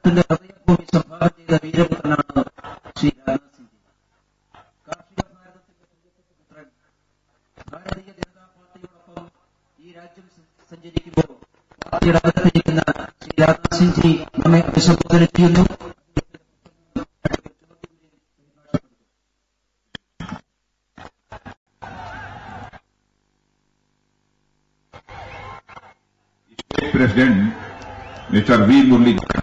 ഭാരതത്തിന്റെ ഹൃദയഭൂമി സംഭാവന ചെയ്ത വീരപുത്രനാണ് ശ്രീ രാജ്നാഥ് സിംഗ്. കാർഷിക ഭാരതത്തിന്റെ പ്രിയപ്പെട്ട പുത്രൻ. ഭാരതീയ ജനതാ പാർട്ടിയോടൊപ്പം ഈ രാജ്യം സഞ്ചരിക്കുമ്പോൾ പാർട്ടിയുടെ അകത്തിരിക്കുന്ന ശ്രീ രാജ്നാഥ് സിംഗ് ജി നമ്മെ അഭിസംബോധന ചെയ്യുന്നു. President Mr. V. Muralidharan.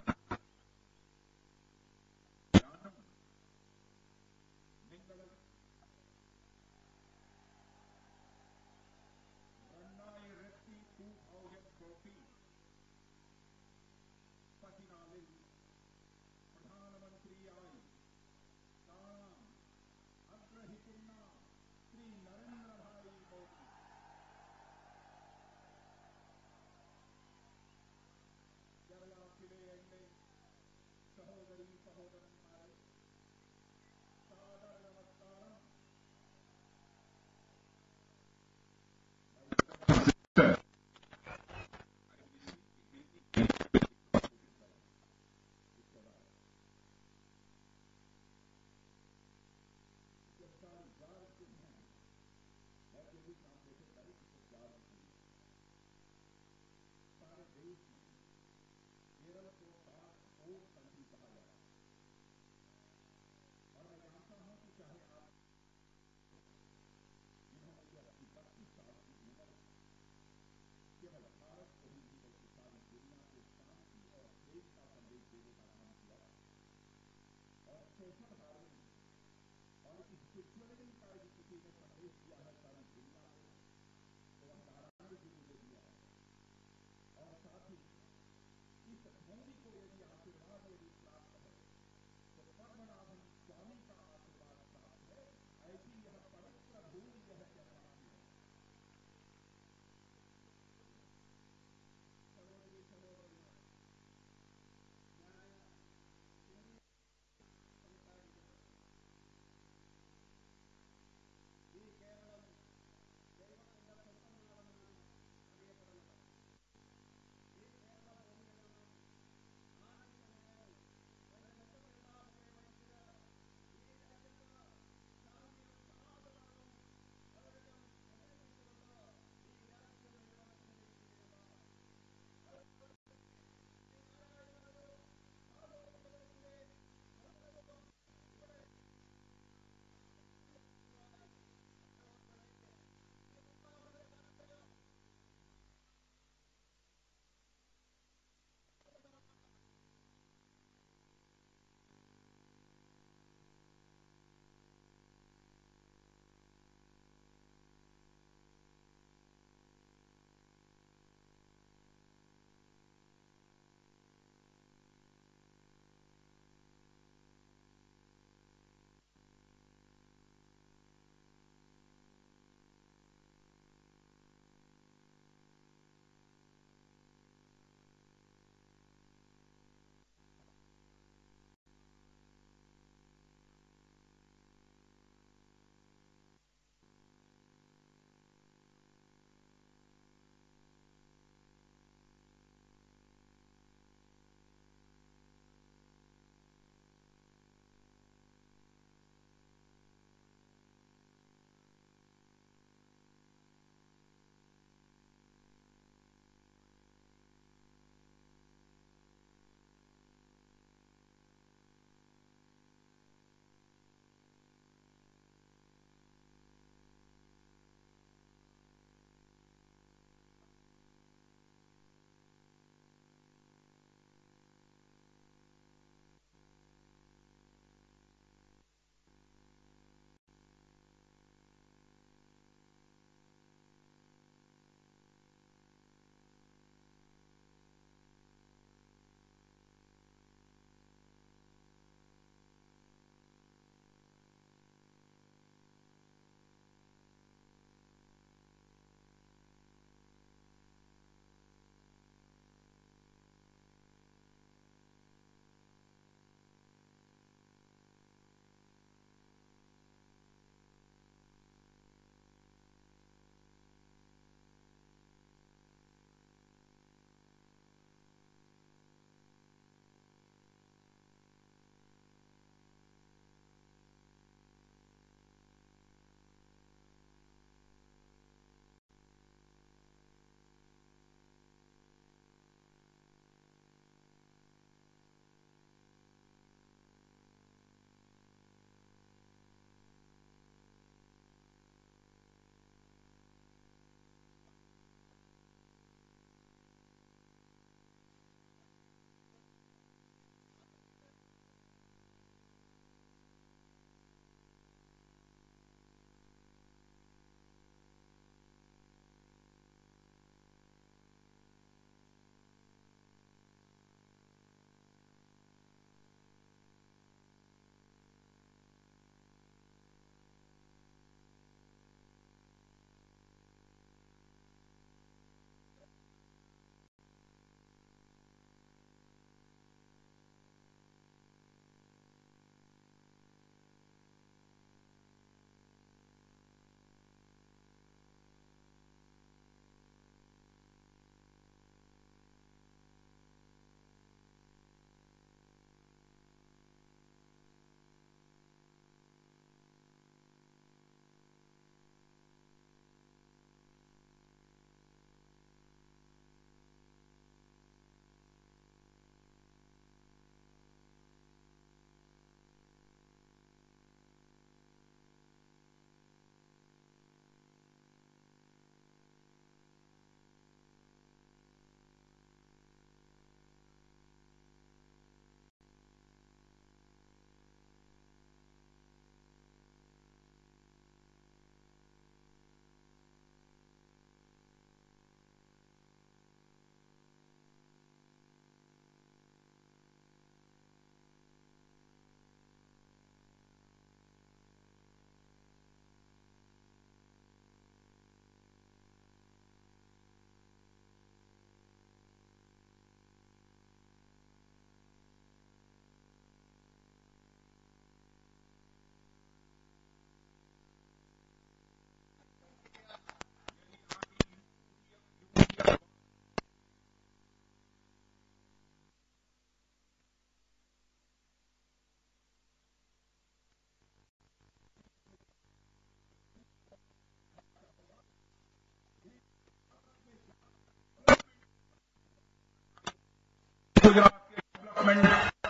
Gujarat के डेवलपमेंट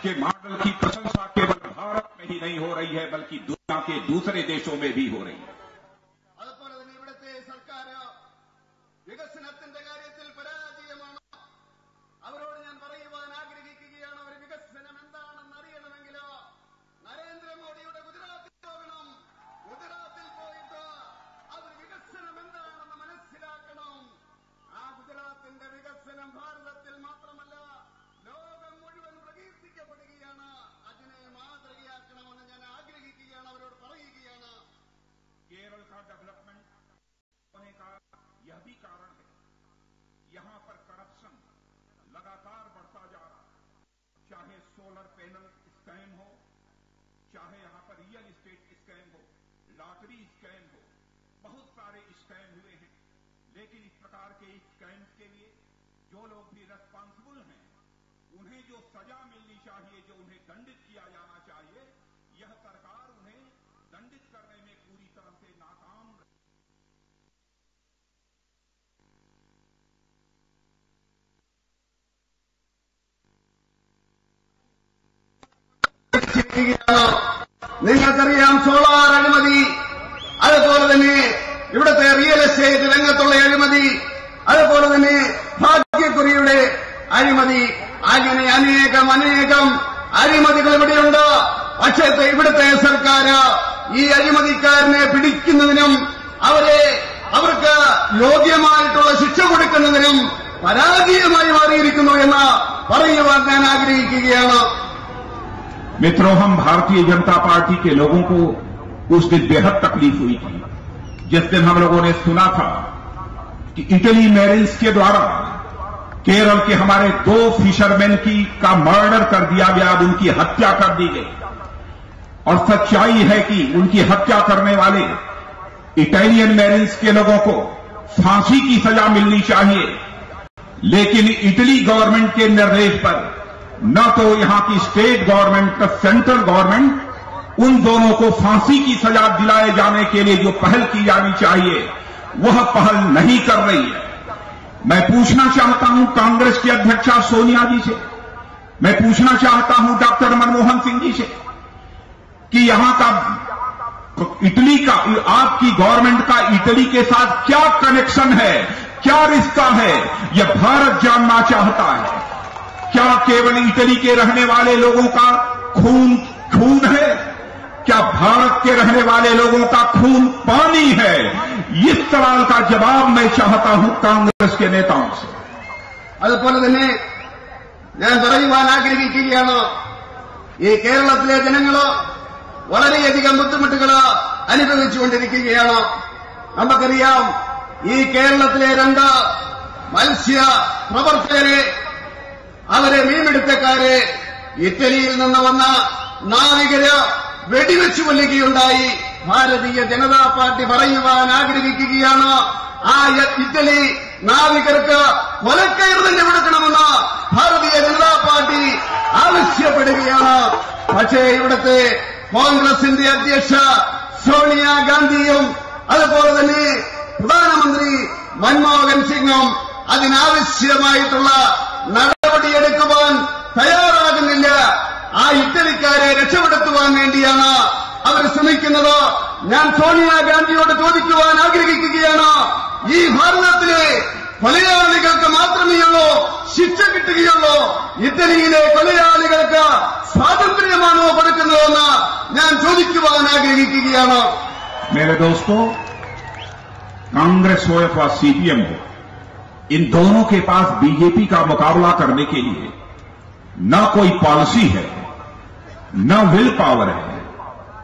के मॉडल की प्रशंसा केवल भारत में ही नहीं हो रही है बल्कि दुनिया के दूसरे देशों में भी हो रही है। അതുപോലെ തന്നെ ഇവിടുത്തെ സർക്കാർ വികസനത്തിന്റെ കാര്യത്തിൽ പരാജയമാണ്. അവരോട് ഞാൻ പറയുവാൻ ആഗ്രഹിക്കുകയാണ്, അവർ വികസനം എന്താണെന്ന് അറിയണമെങ്കിൽ നരേന്ദ്രമോദിയുടെ ഗുജറാത്തിൽ പോകണം. ഗുജറാത്തിൽ പോയിട്ട് അവർ വികസനം എന്താണെന്ന് മനസ്സിലാക്കണം. ആ ഗുജറാത്തിന്റെ വികസനം ഭാരതത്തിൽ മാത്രമല്ല ലോകം മുഴുവൻ പ്രകീർത്തിക്കപ്പെടുകയാണ്. അതിനെ മാതൃകയാക്കണമെന്ന് ഞാൻ ആഗ്രഹിക്കുകയാണ്, അവരോട് പറയുകയാണ്. केरल का डेवलपमेंट होने का यह भी कारण है, यहां पर करप्शन लगातार बढ़ता जा रहा है। चाहे सोलर पैनल स्कैम हो, चाहे यहां पर रियल एस्टेट स्कैम हो, लॉटरी स्कैम हो, बहुत सारे स्कैम हुए हैं। लेकिन इस प्रकार के स्कैम्स के लिए जो लोग भी रेस्पॉन्सिबल हैं उन्हें जो सजा मिलनी चाहिए, जो उन्हें दंडित किया जाना चाहिए, यह सरकार उन्हें दंडित करने में पूरी तरह से नाकाम रही। നിങ്ങൾക്കറിയാം സോളാർ അഴിമതി, അതുപോലെ തന്നെ ഇവിടുത്തെ റിയൽ എസ്റ്റേറ്റ് രംഗത്തുള്ള അഴിമതി, അതുപോലെ തന്നെ ഭാഗ്യക്കുറിയുടെ അഴിമതി, അങ്ങനെ അനേകം അഴിമതികൾ ഇവിടെയുണ്ട്. പക്ഷേ ഇവിടുത്തെ സർക്കാർ ഈ അഴിമതിക്കാരനെ പിടിക്കുന്നതിനും അവർക്ക് യോഗ്യമായിട്ടുള്ള ശിക്ഷ കൊടുക്കുന്നതിനും പരാജയമായി മാറിയിരിക്കുന്നു എന്ന് പറയുവാൻ ഞാൻ ആഗ്രഹിക്കുകയാണ്. मित्रों, हम भारतीय जनता पार्टी के लोगों को उस दिन बेहद तकलीफ हुई थी जिस दिन हम लोगों ने सुना था कि इटली मैरिन्स के द्वारा केरल के हमारे 2 फिशरमैन का मर्डर कर दिया गया, उनकी हत्या कर दी गई। और सच्चाई है कि उनकी हत्या करने वाले इटालियन मैरिन्स के लोगों को फांसी की सजा मिलनी चाहिए। लेकिन इटली गवर्नमेंट के निर्देश पर न तो यहां की स्टेट गवर्नमेंट न सेंट्रल गवर्नमेंट उन दोनों को फांसी की सजा दिलाए जाने के लिए जो पहल की जानी चाहिए वह पहल नहीं कर रही है। मैं पूछना चाहता हूं कांग्रेस की अध्यक्षा सोनिया जी से, मैं पूछना चाहता हूं डॉक्टर मनमोहन सिंह जी से कि यहां का इटली का, आपकी गवर्नमेंट का इटली के साथ क्या कनेक्शन है, क्या रिश्ता है, यह भारत जानना चाहता है। क्या केवल इटली के रहने वाले लोगों का खून है? क्या भारत के रहने वाले लोगों का खून पानी है? इस सवाल का जवाब मैं चाहता हूं कांग्रेस के नेताओं से। അതുപോലെ തന്നെ ഞാൻ പറയുവാൻ ആഗ്രഹിക്കുകയാണ്, ഈ കേരളത്തിലെ ജനങ്ങള് വളരെയധികം ബുദ്ധിമുട്ടുകൾ അനുഭവിച്ചുകൊണ്ടിരിക്കുകയാണ്. നമുക്കറിയാം, ഈ കേരളത്തിലെ 2 മത്സ്യ പ്രവർത്തകരെ, അവരെ മീൻപിടുത്തക്കാരെ ഇറ്റലിയിൽ നിന്ന് വന്ന നാവികര് വെടിവെച്ചു കൊല്ലുകയുണ്ടായി. ഭാരതീയ ജനതാ പാർട്ടി പറയുവാൻ ആഗ്രഹിക്കുകയാണ്, ആ ഇറ്റലി നാവികർക്ക് കൊലക്കയർ തന്നെ കൊടുക്കണമെന്ന് ഭാരതീയ ജനതാ പാർട്ടി ആവശ്യപ്പെടുകയാണ്. പക്ഷേ ഇവിടുത്തെ കോൺഗ്രസിന്റെ അധ്യക്ഷ സോണിയാഗാന്ധിയും അതുപോലെ തന്നെ പ്രധാനമന്ത്രി മൻമോഹൻ സിംഗും അതിനാവശ്യമായിട്ടുള്ള നടപടിയെടുക്കുവാൻ തയ്യാറാകുന്നില്ല. ആ ഇറ്റലിക്കാരെ രക്ഷപ്പെടുത്തുവാൻ വേണ്ടിയാണ് അവർ ശ്രമിക്കുന്നത്. ഞാൻ സോണിയാഗാന്ധിയോട് ചോദിക്കുവാൻ ആഗ്രഹിക്കുകയാണ്, ഈ ഭാരതത്തിലെ കൊലയാളികൾക്ക് മാത്രമേയുള്ളൂ ശിക്ഷ കിട്ടുകയുള്ളൂ, ഇറ്റലിയിലെ കൊലയാളികൾക്ക് സ്വാതന്ത്ര്യമാണോ കൊടുക്കുന്നതെന്ന് ഞാൻ ചോദിക്കുവാൻ ആഗ്രഹിക്കുകയാണ്. मेरे दोस्तों, कांग्रेस हो अथवा सीपीएम हो, इन दोनों के पास बीजेपी का मुकाबला करने के लिए न कोई पॉलिसी है, न विल पावर है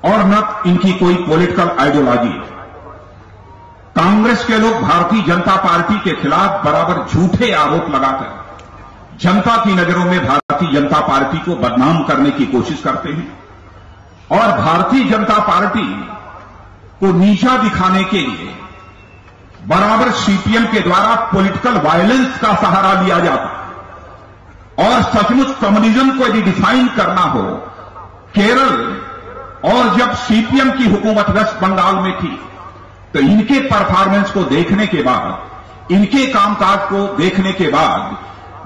और न इनकी कोई पॉलिटिकल आइडियोलॉजी है। कांग्रेस के लोग भारतीय जनता पार्टी के खिलाफ बराबर झूठे आरोप लगाकर जनता की नजरों में भारतीय जनता पार्टी को बदनाम करने की कोशिश करते हैं और भारतीय जनता पार्टी को नीचा दिखाने के लिए बराबर सीपीएम के द्वारा पॉलिटिकल वायलेंस का सहारा लिया जाता है। और सचमुच कम्युनिज्म को यदि डिफाइन करना हो, केरल और जब सीपीएम की हुकूमत वेस्ट बंगाल में थी तो इनके परफॉर्मेंस को देखने के बाद, इनके कामकाज को देखने के बाद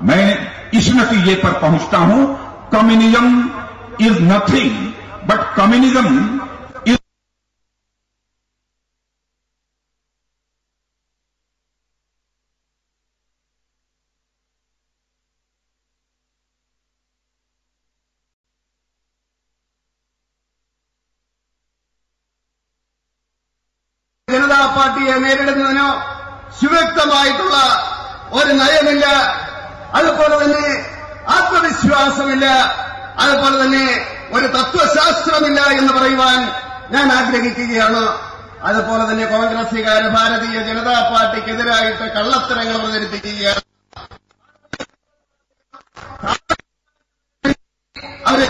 मैं इस नतीजे पर पहुंचता हूं, communism is nothing but communism is Janata പാർട്ടിയെ നേരിടുന്നതിനോ സുവ്യക്തമായിട്ടുള്ള ഒരു നയമില്ല, അതുപോലെ തന്നെ ആത്മവിശ്വാസമില്ല, അതുപോലെ തന്നെ ഒരു തത്വശാസ്ത്രമില്ല എന്ന് പറയുവാൻ ഞാൻ ആഗ്രഹിക്കുകയാണ്. അതുപോലെ തന്നെ കോൺഗ്രസുകാര് ഭാരതീയ ജനതാ പാർട്ടിക്കെതിരായിട്ട് കള്ളത്തരങ്ങൾ പ്രചരിപ്പിക്കുകയാണ്. അവരെ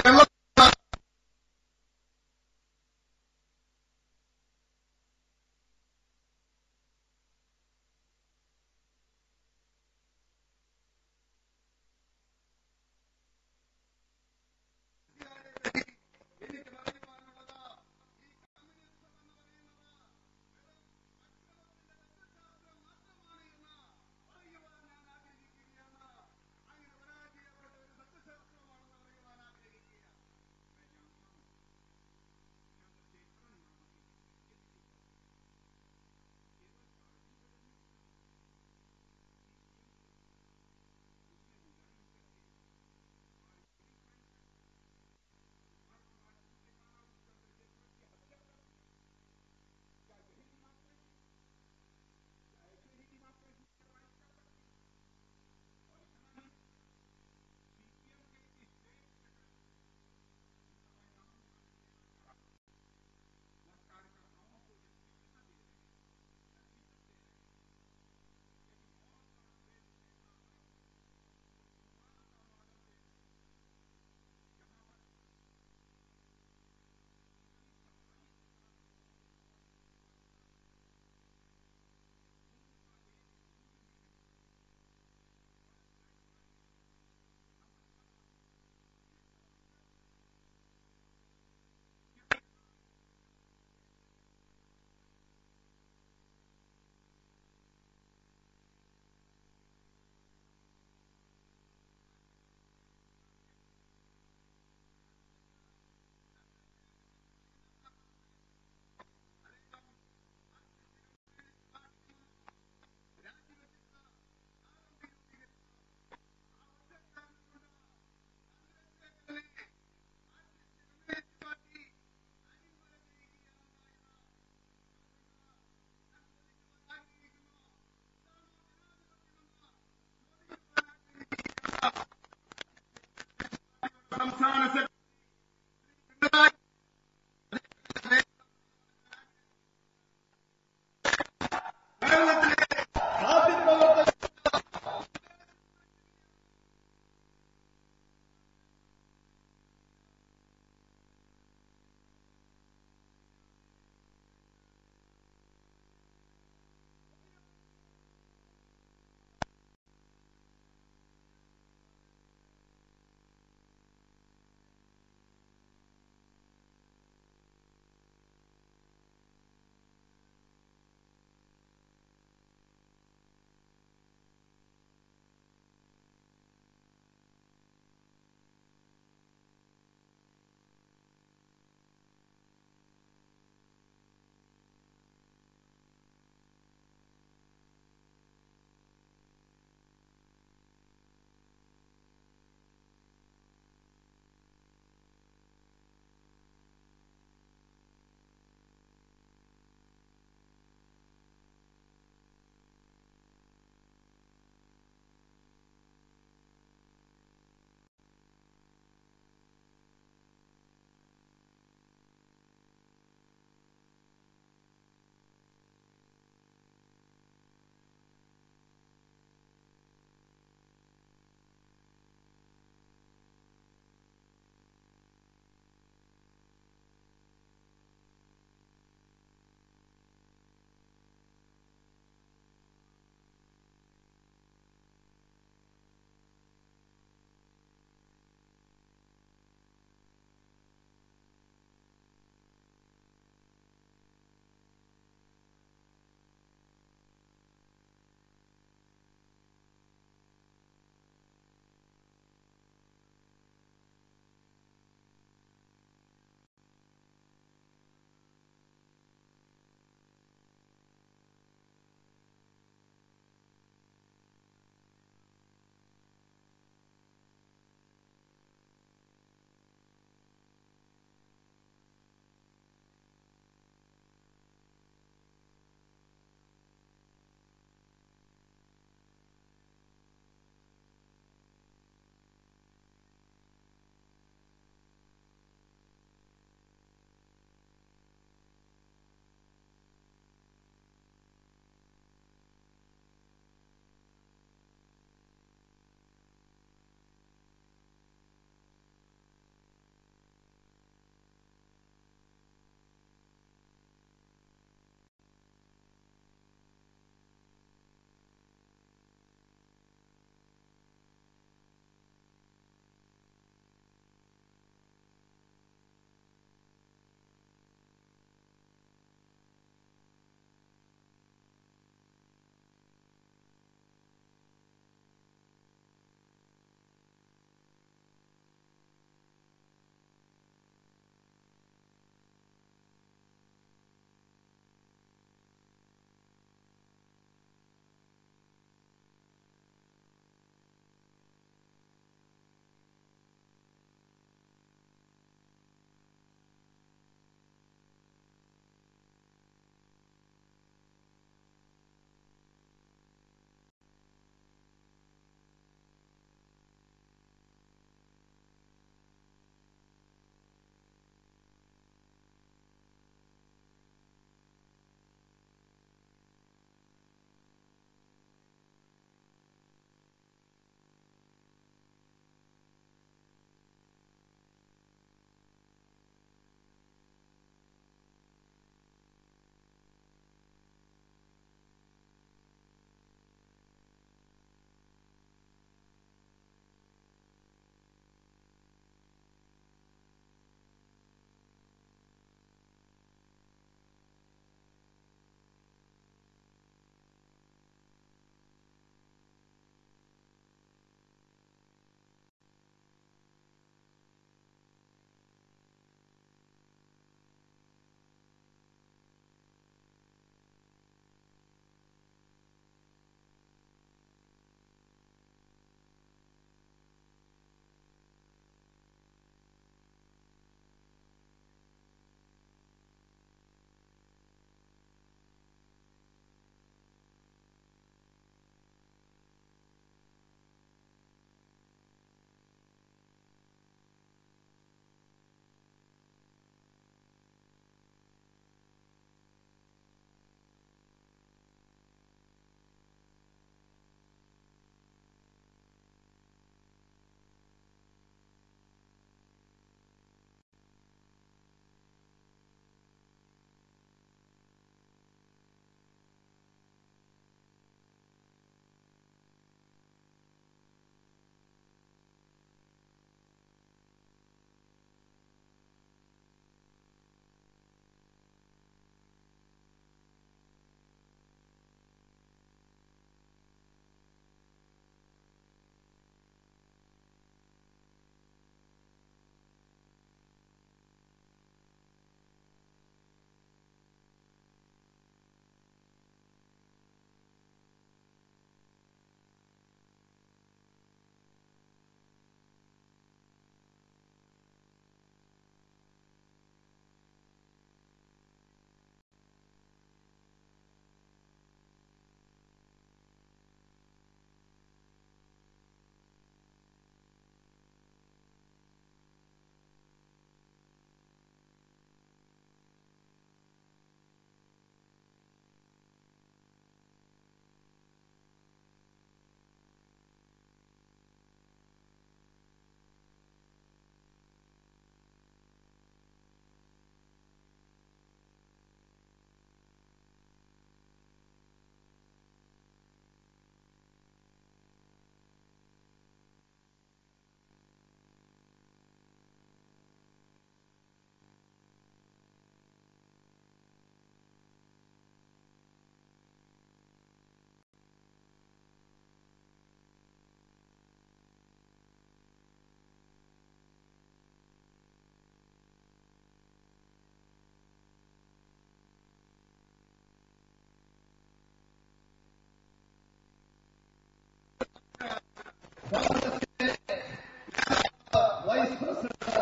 വൈസ് പ്രസിഡന്റ്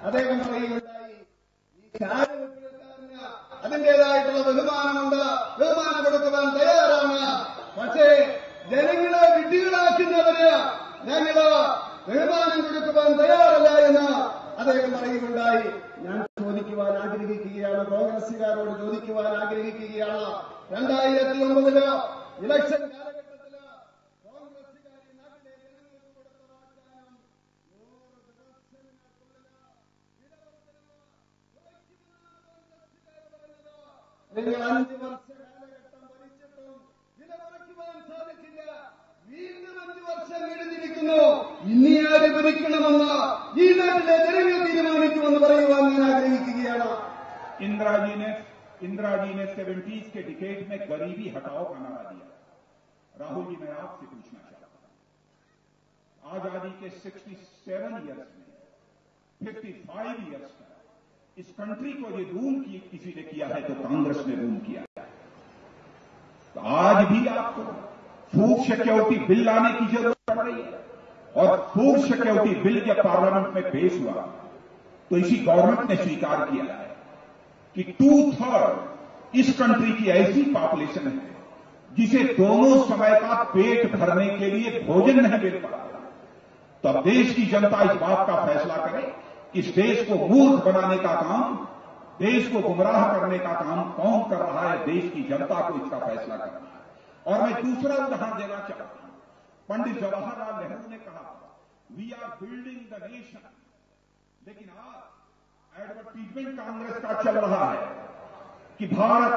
അദ്ദേഹം പറയുകയുണ്ടായി, ഈ ചാരവെട്ടുകാരന് അതിന്റേതായിട്ടുള്ള ബഹുമാനമുണ്ട്, ബഹുമാനം കൊടുക്കുവാൻ തയ്യാറാണ്. പക്ഷേ ജനങ്ങളെ വിഡ്ഢികളാക്കുന്നവര് ഞങ്ങള് ബഹുമാനം കൊടുക്കുവാൻ തയ്യാറല്ല എന്ന് അദ്ദേഹം പറയുകയുണ്ടായി. ഞാൻ ചോദിക്കുവാൻ ആഗ്രഹിക്കുകയാണ്, കോൺഗ്രസുകാരോട് ചോദിക്കുവാൻ ആഗ്രഹിക്കുകയാണ്. 2009 ഇലക്ഷൻ കാലഘട്ടത്തില് കോൺഗ്രസുകാർ ഈ നാട്ടിലെ ജനങ്ങൾക്ക് കൊടുത്ത വാഗ്ദാനം 100 ദിവസങ്ങൾക്കുള്ളിൽ വിലവർദ്ധനവ് കുറയ്ക്കുമെന്നാണ് കോൺഗ്രസുകാർ പറഞ്ഞത്. നിങ്ങൾ 5 വർഷ കാലഘട്ടം ഭരിച്ചിട്ടും വില കുറയ്ക്കുവാൻ സാധിക്കില്ല. വീണ്ടും 5 വർഷം എഴുതിയിരിക്കുന്നു. ഇനി ആര് ഭരിക്കണമെന്ന് ഈ നാട്ടിലെ ജനങ്ങൾ തീരുമാനിക്കുമെന്ന് പറയുവാൻ ഞാൻ ആഗ്രഹിക്കുകയാണ്. इंदिरा जी ने 70s के डिकेड में गरीबी हटाओ का नारा दिया। राहुल जी, मैं आपसे पूछना चाहता हूं, आजादी के 67 इयर्स में 55 इयर्स का इस कंट्री को ये रूल किसी ने किया है तो कांग्रेस ने रूल किया है। तो आज भी आपको फूड सिक्योरिटी बिल लाने की जरूरत पड़ रही है। और फूड सिक्योरिटी बिल जब पार्लियामेंट में पेश हुआ तो इसी गवर्नमेंट ने स्वीकार किया है कि 2/3 इस कंट्री की ऐसी पॉपुलेशन है जिसे दोनों समय का पेट भरने के लिए भोजन नहीं मिल पा रहा। तो अब देश की जनता इस बात का फैसला करे कि इस देश को मूर्ख बनाने का काम, देश को गुमराह करने का काम कौन कर रहा है। देश की जनता को इसका फैसला करना है। और मैं दूसरा उदाहरण देना चाहता हूं। पंडित जवाहरलाल नेहरू ने कहा, we are building the nation. लेकिन आज एडवर्टीजमेंट कांग्रेस का चल रहा है कि भारत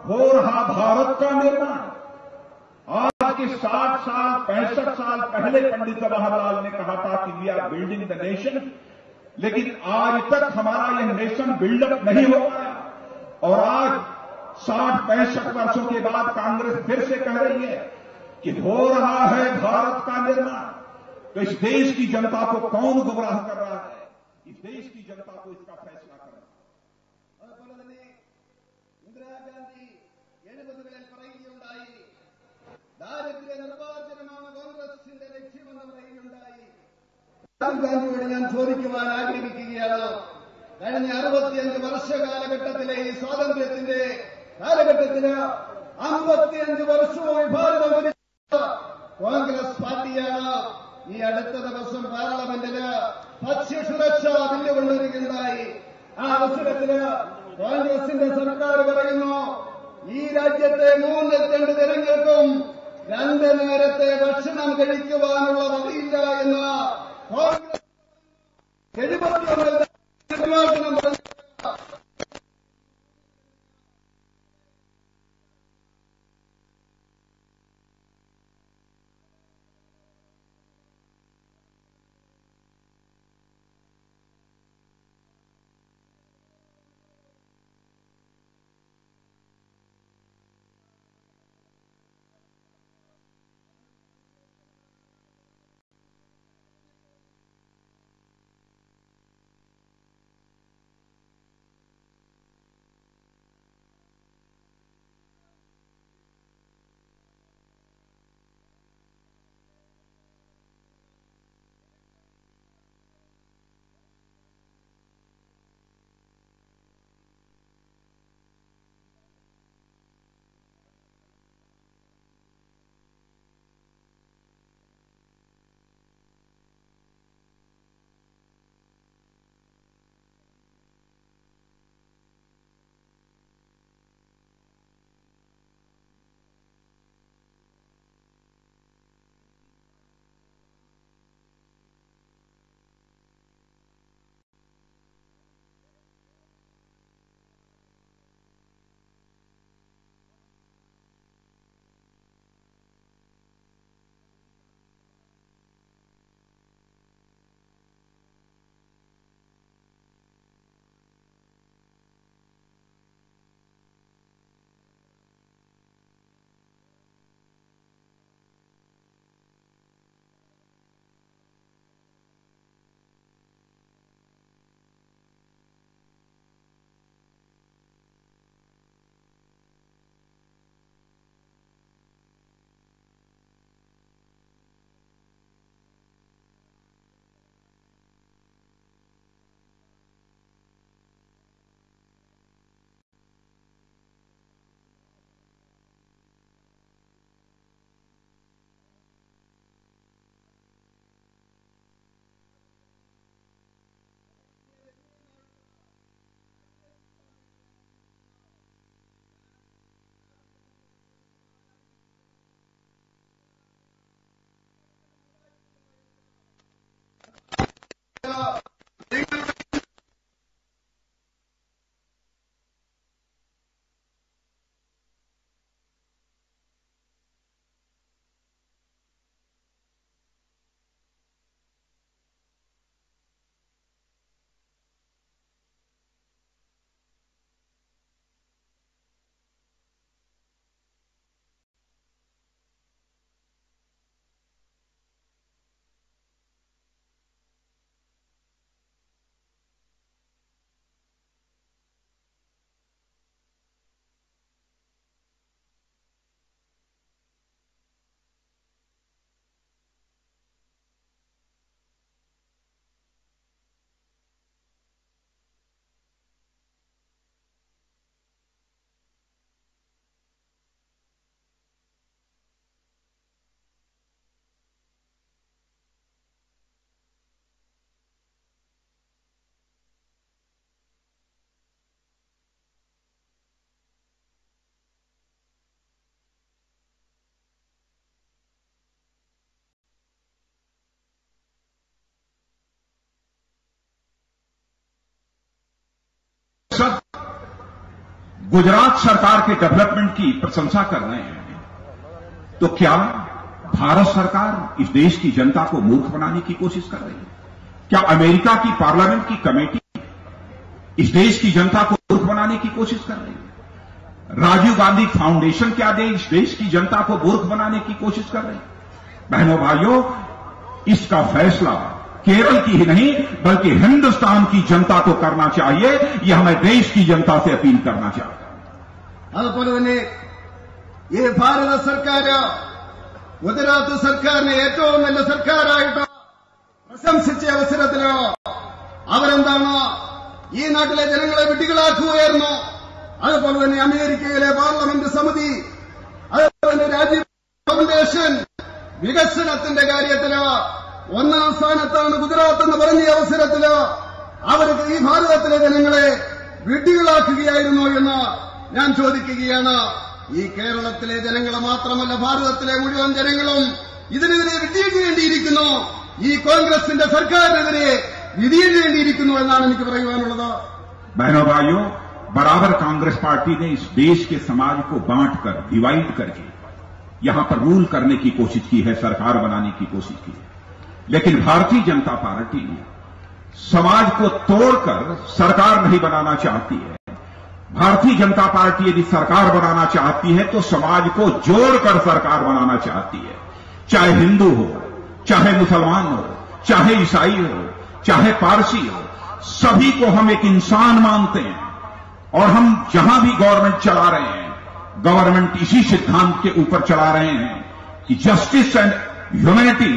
हो रहा, भारत का निर्माण। आज के 60 साल 65 साल पहले पंडित जवाहरलाल ने कहा था कि we are building the nation, लेकिन आज तक हमारा यह नेशन बिल्डअप नहीं हो पाया। और आज 60-65 वर्षों के बाद कांग्रेस फिर से कह रही है कि हो रहा है भारत का निर्माण। तो इस देश की जनता को कौन गुमराह कर रहा है? इस देश की जनता को इसका फैसला करना। അതുപോലെ തന്നെ ഇന്ദിരാഗാന്ധി 70കളിൽ പറയുകയുണ്ടായി, ദാരിദ്ര്യ നിർമ്മാർജ്ജനമാണ് കോൺഗ്രസിന്റെ ലക്ഷ്യമെന്ന് പറയുകയുണ്ടായി. രാഹുൽ ഗാന്ധിയോട് ഞാൻ ചോദിക്കുവാൻ ആഗ്രഹിക്കുകയാണ്, കഴിഞ്ഞ 65 വർഷ കാലഘട്ടത്തിലെ ഈ സ്വാതന്ത്ര്യത്തിന്റെ കാലഘട്ടത്തിന് 55 വർഷവും ഭാരതം ഭരിച്ച കോൺഗ്രസ് പാർട്ടിയാണ്. ഈ അടുത്ത ദിവസം പാർലമെന്റില് ഭക്ഷ്യസുരക്ഷാ ബില്ല് കൊണ്ടുവരികയുണ്ടായി. ആ അവസരത്തില് കോൺഗ്രസിന്റെ സർക്കാർ പറയുന്നു, ഈ രാജ്യത്തെ 2 ജനങ്ങൾക്കും 2 നേരത്തെ ഭക്ഷണം കഴിക്കുവാനുള്ള വകയില്ല എന്ന് കോൺഗ്രസ് 71 നിർമ്മാർജ്ജനം പറഞ്ഞു. सब गुजरात सरकार के डेवलपमेंट की प्रशंसा कर रहे हैं, तो क्या भारत सरकार इस देश की जनता को मूर्ख बनाने की कोशिश कर रही है? क्या अमेरिका की पार्लियामेंट की कमेटी इस देश की जनता को मूर्ख बनाने की कोशिश कर रही है? राजीव गांधी फाउंडेशन क्या दे इस देश की जनता को मूर्ख बनाने की कोशिश कर रही है? बहनों भाइयों, इसका फैसला केरल की ही नहीं बल्कि हिंदुस्तान की जनता को करना चाहिए। यह मैं देश की जनता से अपील करना चाहता हूं। അതുപോലെ തന്നെ ഈ ഭാരത സർക്കാർ ഗുജറാത്ത് സർക്കാരിനെ ഏറ്റവും നല്ല സർക്കാരായിട്ട് പ്രശംസിച്ച അവസരത്തിലോ അവരെന്താണ് ഈ നാട്ടിലെ ജനങ്ങളെ വിഡ്ഢികളാക്കുകയായിരുന്നു. അതുപോലെ തന്നെ അമേരിക്കയിലെ പാർലമെന്റ് സമിതി, അതുപോലെ തന്നെ രാജീവ് ഫൗണ്ടേഷൻ വികസനത്തിന്റെ കാര്യത്തിലോ ഒന്നാം സ്ഥാനത്താണ് ഗുജറാത്ത് എന്ന് പറഞ്ഞ അവസരത്തിലോ അവർക്ക് ഈ ഭാരതത്തിലെ ജനങ്ങളെ വിഡ്ഢികളാക്കുകയായിരുന്നു എന്ന് ഞാൻ ചോദിക്കുകയാണ്. ഈ കേരളത്തിലെ ജനങ്ങളെ മാത്രമല്ല ഭാരതത്തിലെ മുഴുവൻ ജനങ്ങളും ഇതിനെതിരെ വിധിയെഴുതേണ്ടിയിരിക്കുന്നു. ഈ കോൺഗ്രസിന്റെ സർക്കാരിനെതിരെ വിധിയെഴുതേണ്ടിയിരിക്കുന്നു എന്നാണ് എനിക്ക് പറയുവാനുള്ളത്. बहनों भाइयों, बराबर कांग्रेस पार्टी ने इस देश के समाज को बांटकर, डिवाइड करके यहां पर रूल करने की कोशिश की है, सरकार बनाने की कोशिश की है। लेकिन भारतीय जनता पार्टी समाज को तोड़कर सरकार नहीं बनाना चाहती है। भारतीय जनता पार्टी यदि सरकार बनाना चाहती है तो समाज को जोड़कर सरकार बनाना चाहती है। चाहे हिंदू हो, चाहे मुसलमान हो, चाहे ईसाई हो, चाहे पारसी हो, सभी को हम एक इंसान मानते हैं। और हम जहां भी गवर्नमेंट चला रहे हैं, गवर्नमेंट इसी सिद्धांत के ऊपर चला रहे हैं कि justice and humanity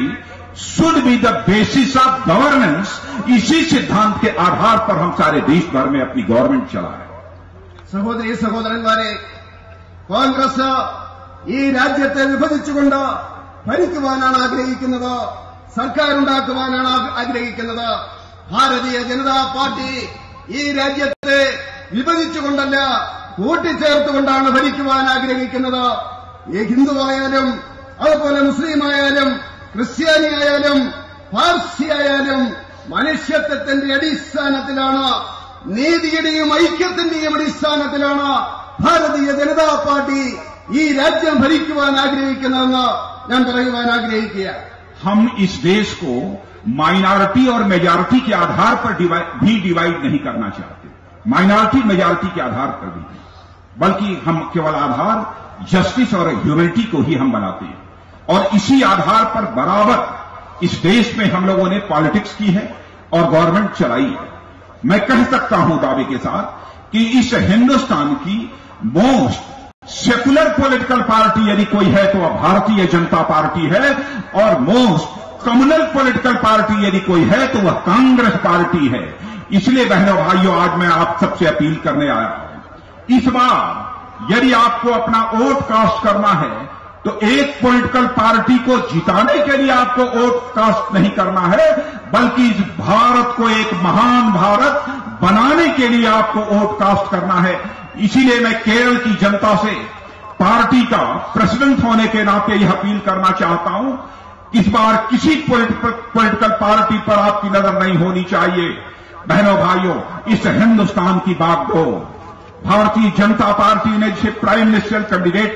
should be the basis of governance. इसी सिद्धांत के आधार पर हम सारे देश भर में अपनी गवर्नमेंट चला रहे हैं। സഹോദരീ സഹോദരന്മാരെ, കോൺഗ്രസ് ഈ രാജ്യത്തെ വിഭജിച്ചുകൊണ്ട് ഭരിക്കുവാനാണ് ആഗ്രഹിക്കുന്നത്, സർക്കാരുണ്ടാക്കുവാനാണ് ആഗ്രഹിക്കുന്നത്. ഭാരതീയ ജനതാ പാർട്ടി ഈ രാജ്യത്തെ വിഭജിച്ചുകൊണ്ടല്ല കൂട്ടിച്ചേർത്തുകൊണ്ടാണ് ഭരിക്കുവാൻ ആഗ്രഹിക്കുന്നത്. ഈ ഹിന്ദുവായാലും അതുപോലെ മുസ്ലിമായാലും ക്രിസ്ത്യാനിയായാലും പാർസിയായാലും മനുഷ്യത്വത്തിന്റെ അടിസ്ഥാനത്തിലാണ്, നീതിയുടെയും ഐക്യത്തിന്റെയും അടിസ്ഥാനത്തിലാണ് ഭാരതീയ ജനതാ പാർട്ടി ഈ രാജ്യം ഭരിക്കുവാൻ ആഗ്രഹിക്കുന്നതെന്ന് ഞാൻ പറയുവാൻ ആഗ്രഹിക്കുക. हम इस देश को माइनॉरिटी और मेजॉरिटी के आधार पर भी डिवाइड नहीं करना चाहते, माइनॉरिटी मेजॉरिटी के आधार पर भी, बल्कि हम केवल आधार जस्टिस और ह्यूमैनिटी को ही हम बनाते हैं। और इसी आधार पर बराबर इस देश में हम लोगों ने पॉलिटिक्स की है और गवर्नमेंट चलाई है। मैं कह सकता हूं दावे के साथ कि इस हिंदुस्तान की मोस्ट सेकुलर पॉलिटिकल पार्टी यदि कोई है तो वह भारतीय जनता पार्टी है, और मोस्ट कम्युनल पॉलिटिकल पार्टी यदि कोई है तो वह कांग्रेस पार्टी है। इसलिए बहनों भाइयों, आज मैं आप सबसे अपील करने आया हूं, इस बार यदि आपको अपना वोट कास्ट करना है तो एक पॉलिटिकल पार्टी को जिताने के लिए आपको वोट कास्ट नहीं करना है, बल्कि इस भारत को एक महान भारत बनाने के लिए आपको वोट कास्ट करना है। इसीलिए मैं केरल की जनता से पार्टी का प्रेसिडेंट होने के नाते यह अपील करना चाहता हूं इस बार किसी पॉलिटिकल पार्टी पर आपकी नजर नहीं होनी चाहिए। बहनों भाइयों, इस हिंदुस्तान की बागडोर भारतीय जनता पार्टी ने जिसे प्राइम मिनिस्टर कैंडिडेट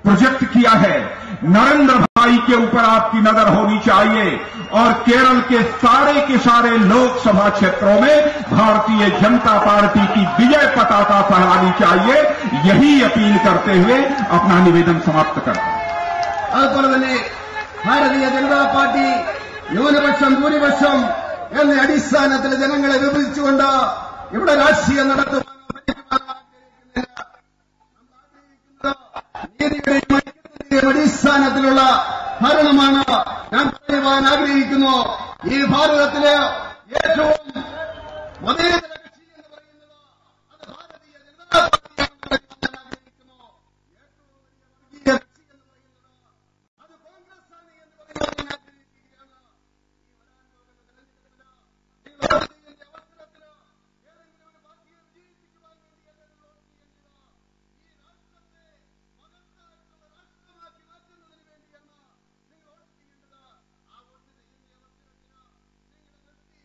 प्रोजेक्ट किया है, नरेंद्र भाई के ऊपर आपकी नजर होनी चाहिए और केरल के सारे लोकसभा क्षेत्रों में भारतीय जनता पार्टी की विजय पताका फहरानी चाहिए। यही अपील करते हुए अपना निवेदन समाप्त करता हूं। അതുപോലെ തന്നെ ഭാരതീയ ജനതാ പാർട്ടി ന്യൂനപക്ഷം ഭൂരിപക്ഷം എന്ന അടിസ്ഥാനത്തിൽ ജനങ്ങളെ വിഭജിച്ചുകൊണ്ട് ഇവിടെ രാഷ്ട്രീയം നടത്തുവാനോ നീതിയുടെയും ഐക്യത്തിന്റെയും അടിസ്ഥാനത്തിലുള്ള ഭരണമാണ് ഞാൻ പറയുവാൻ ആഗ്രഹിക്കുന്നു. ഈ ഭാരതത്തിലെ ഏറ്റവും മതേതര കക്ഷി എന്ന് പറയുന്നത് അത് ഭാരതീയ ജനതാ പാർട്ടിയാണ് ആഗ്രഹിക്കുന്നു. ഏറ്റവും വലിയ വർഗീയ കക്ഷി എന്ന് പറയുന്നത് അത് കോൺഗ്രസ് ആണ് എന്ന് പറയുവാൻ ഞാൻ ആഗ്രഹിക്കുകയാണ്. ഈ വരാൻ പോകുന്ന തെരഞ്ഞെടുപ്പിന് ദൈവത്തിന്റെ അവസരത്തിന് ഏതെങ്കിലും ഒരു പാർട്ടിയെ വിജയിപ്പിക്കുവാൻ വേണ്ടിയല്ലോ ചെയ്യേണ്ടത്. ഈ രാഷ്ട്രത്തെ മഹത്തായിട്ടുള്ള രാഷ്ട്രമാക്കി മാറ്റുന്നതിന് വേണ്ടിയാണ് നിങ്ങൾ വോട്ട് ചെയ്യേണ്ടത്. ആ വോട്ട് ചെയ്യുന്ന അവസരത്തിന് നിങ്ങളുടെ ദൃഷ്ടി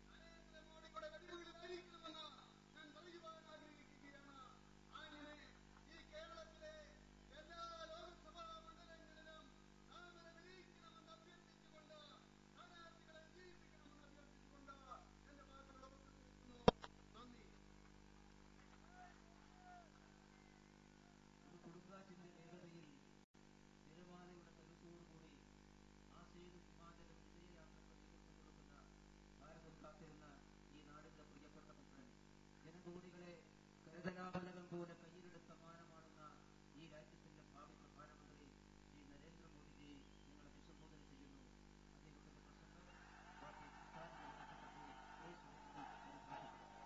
നരേന്ദ്രമോദിയുടെ കഴിവുകളിലായിരിക്കണമെന്ന് ഞാൻ പറയുവാൻ ആഗ്രഹിക്കുകയാണ്. അങ്ങനെ ഈ കേരളത്തിലെ എല്ലാ ലോക്സഭാ മണ്ഡലങ്ങളിലും നാം വിജയിക്കണമെന്ന് അഭ്യർത്ഥിച്ചുകൊണ്ട്, സ്ഥാനാർത്ഥികളെ വിജയിപ്പിക്കണമെന്ന് അഭ്യർത്ഥിച്ചുകൊണ്ട് എന്റെ വാക്കുകൾ അവസാനിപ്പിക്കുന്നു. നന്ദി. കൊടുങ്കാറ്റിന്റെ വേഗതയിൽ തിരമാലയുടെ കരുത്തോടുകൂടി ആസേതു ഹിമാചലം വിജയയാത്രക്ക് നേതൃത്വം കൊടുക്കുന്ന ഭാരതം കാത്തിരുന്ന ഈ നാടിന്റെ പ്രിയപ്പെട്ട പുത്രൻ, ജനകോടികളെ കരതലാമലകം പോലെ കയ്യിലെടുത്ത മാനമാടുന്ന ഈ രാജ്യത്തിന്റെ ഭാവി പ്രധാനമന്ത്രി ശ്രീ നരേന്ദ്രമോദിജി നിങ്ങളെ അഭിസംബോധന ചെയ്യുന്നു. അദ്ദേഹത്തിന്റെ പ്രസംഗം പാർട്ടി സംസ്ഥാന ജനറൽ സെക്രട്ടറി എ. സുരേന്ദ്രൻ പരിഭാഷപ്പെടുത്തും.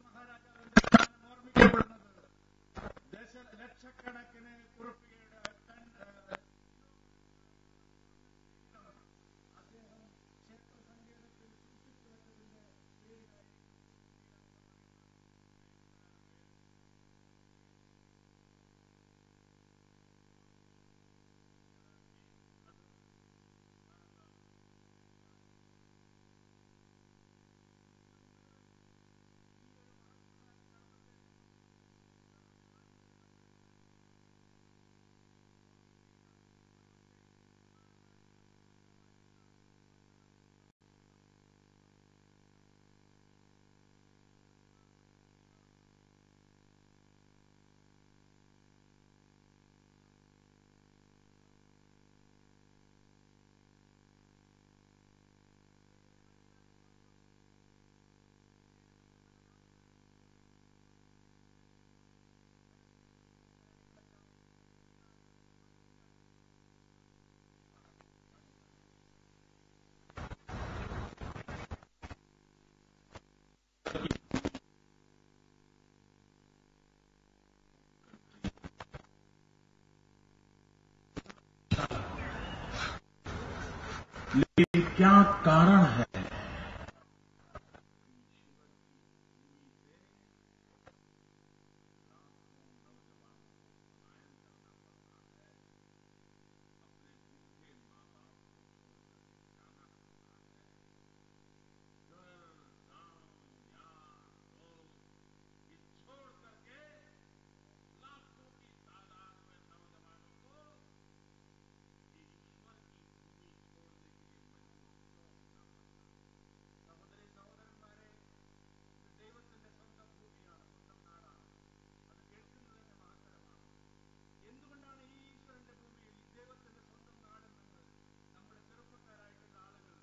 മഹാരാജാവിന്റെ സ്ഥാനം ഓർമ്മിക്കപ്പെടുന്നത് ലക്ഷക്കണക്കിന് കുറുപ്പികളുടെ അദ്ദേഹം ക്ഷേത്ര സങ്കേതത്തിൽ സൂക്ഷിച്ചു വെച്ചതിന്റെ പേരിലായി लेकिन क्या कारण है എന്തുകൊണ്ടാണ് ഈ ഈശ്വരന്റെ ഭൂമിയിൽ ഈ ദൈവത്തിന്റെ സ്വന്തം നാടെന്ന് നമ്മുടെ ചെറുപ്പക്കാരായിട്ടുള്ള ആളുകൾ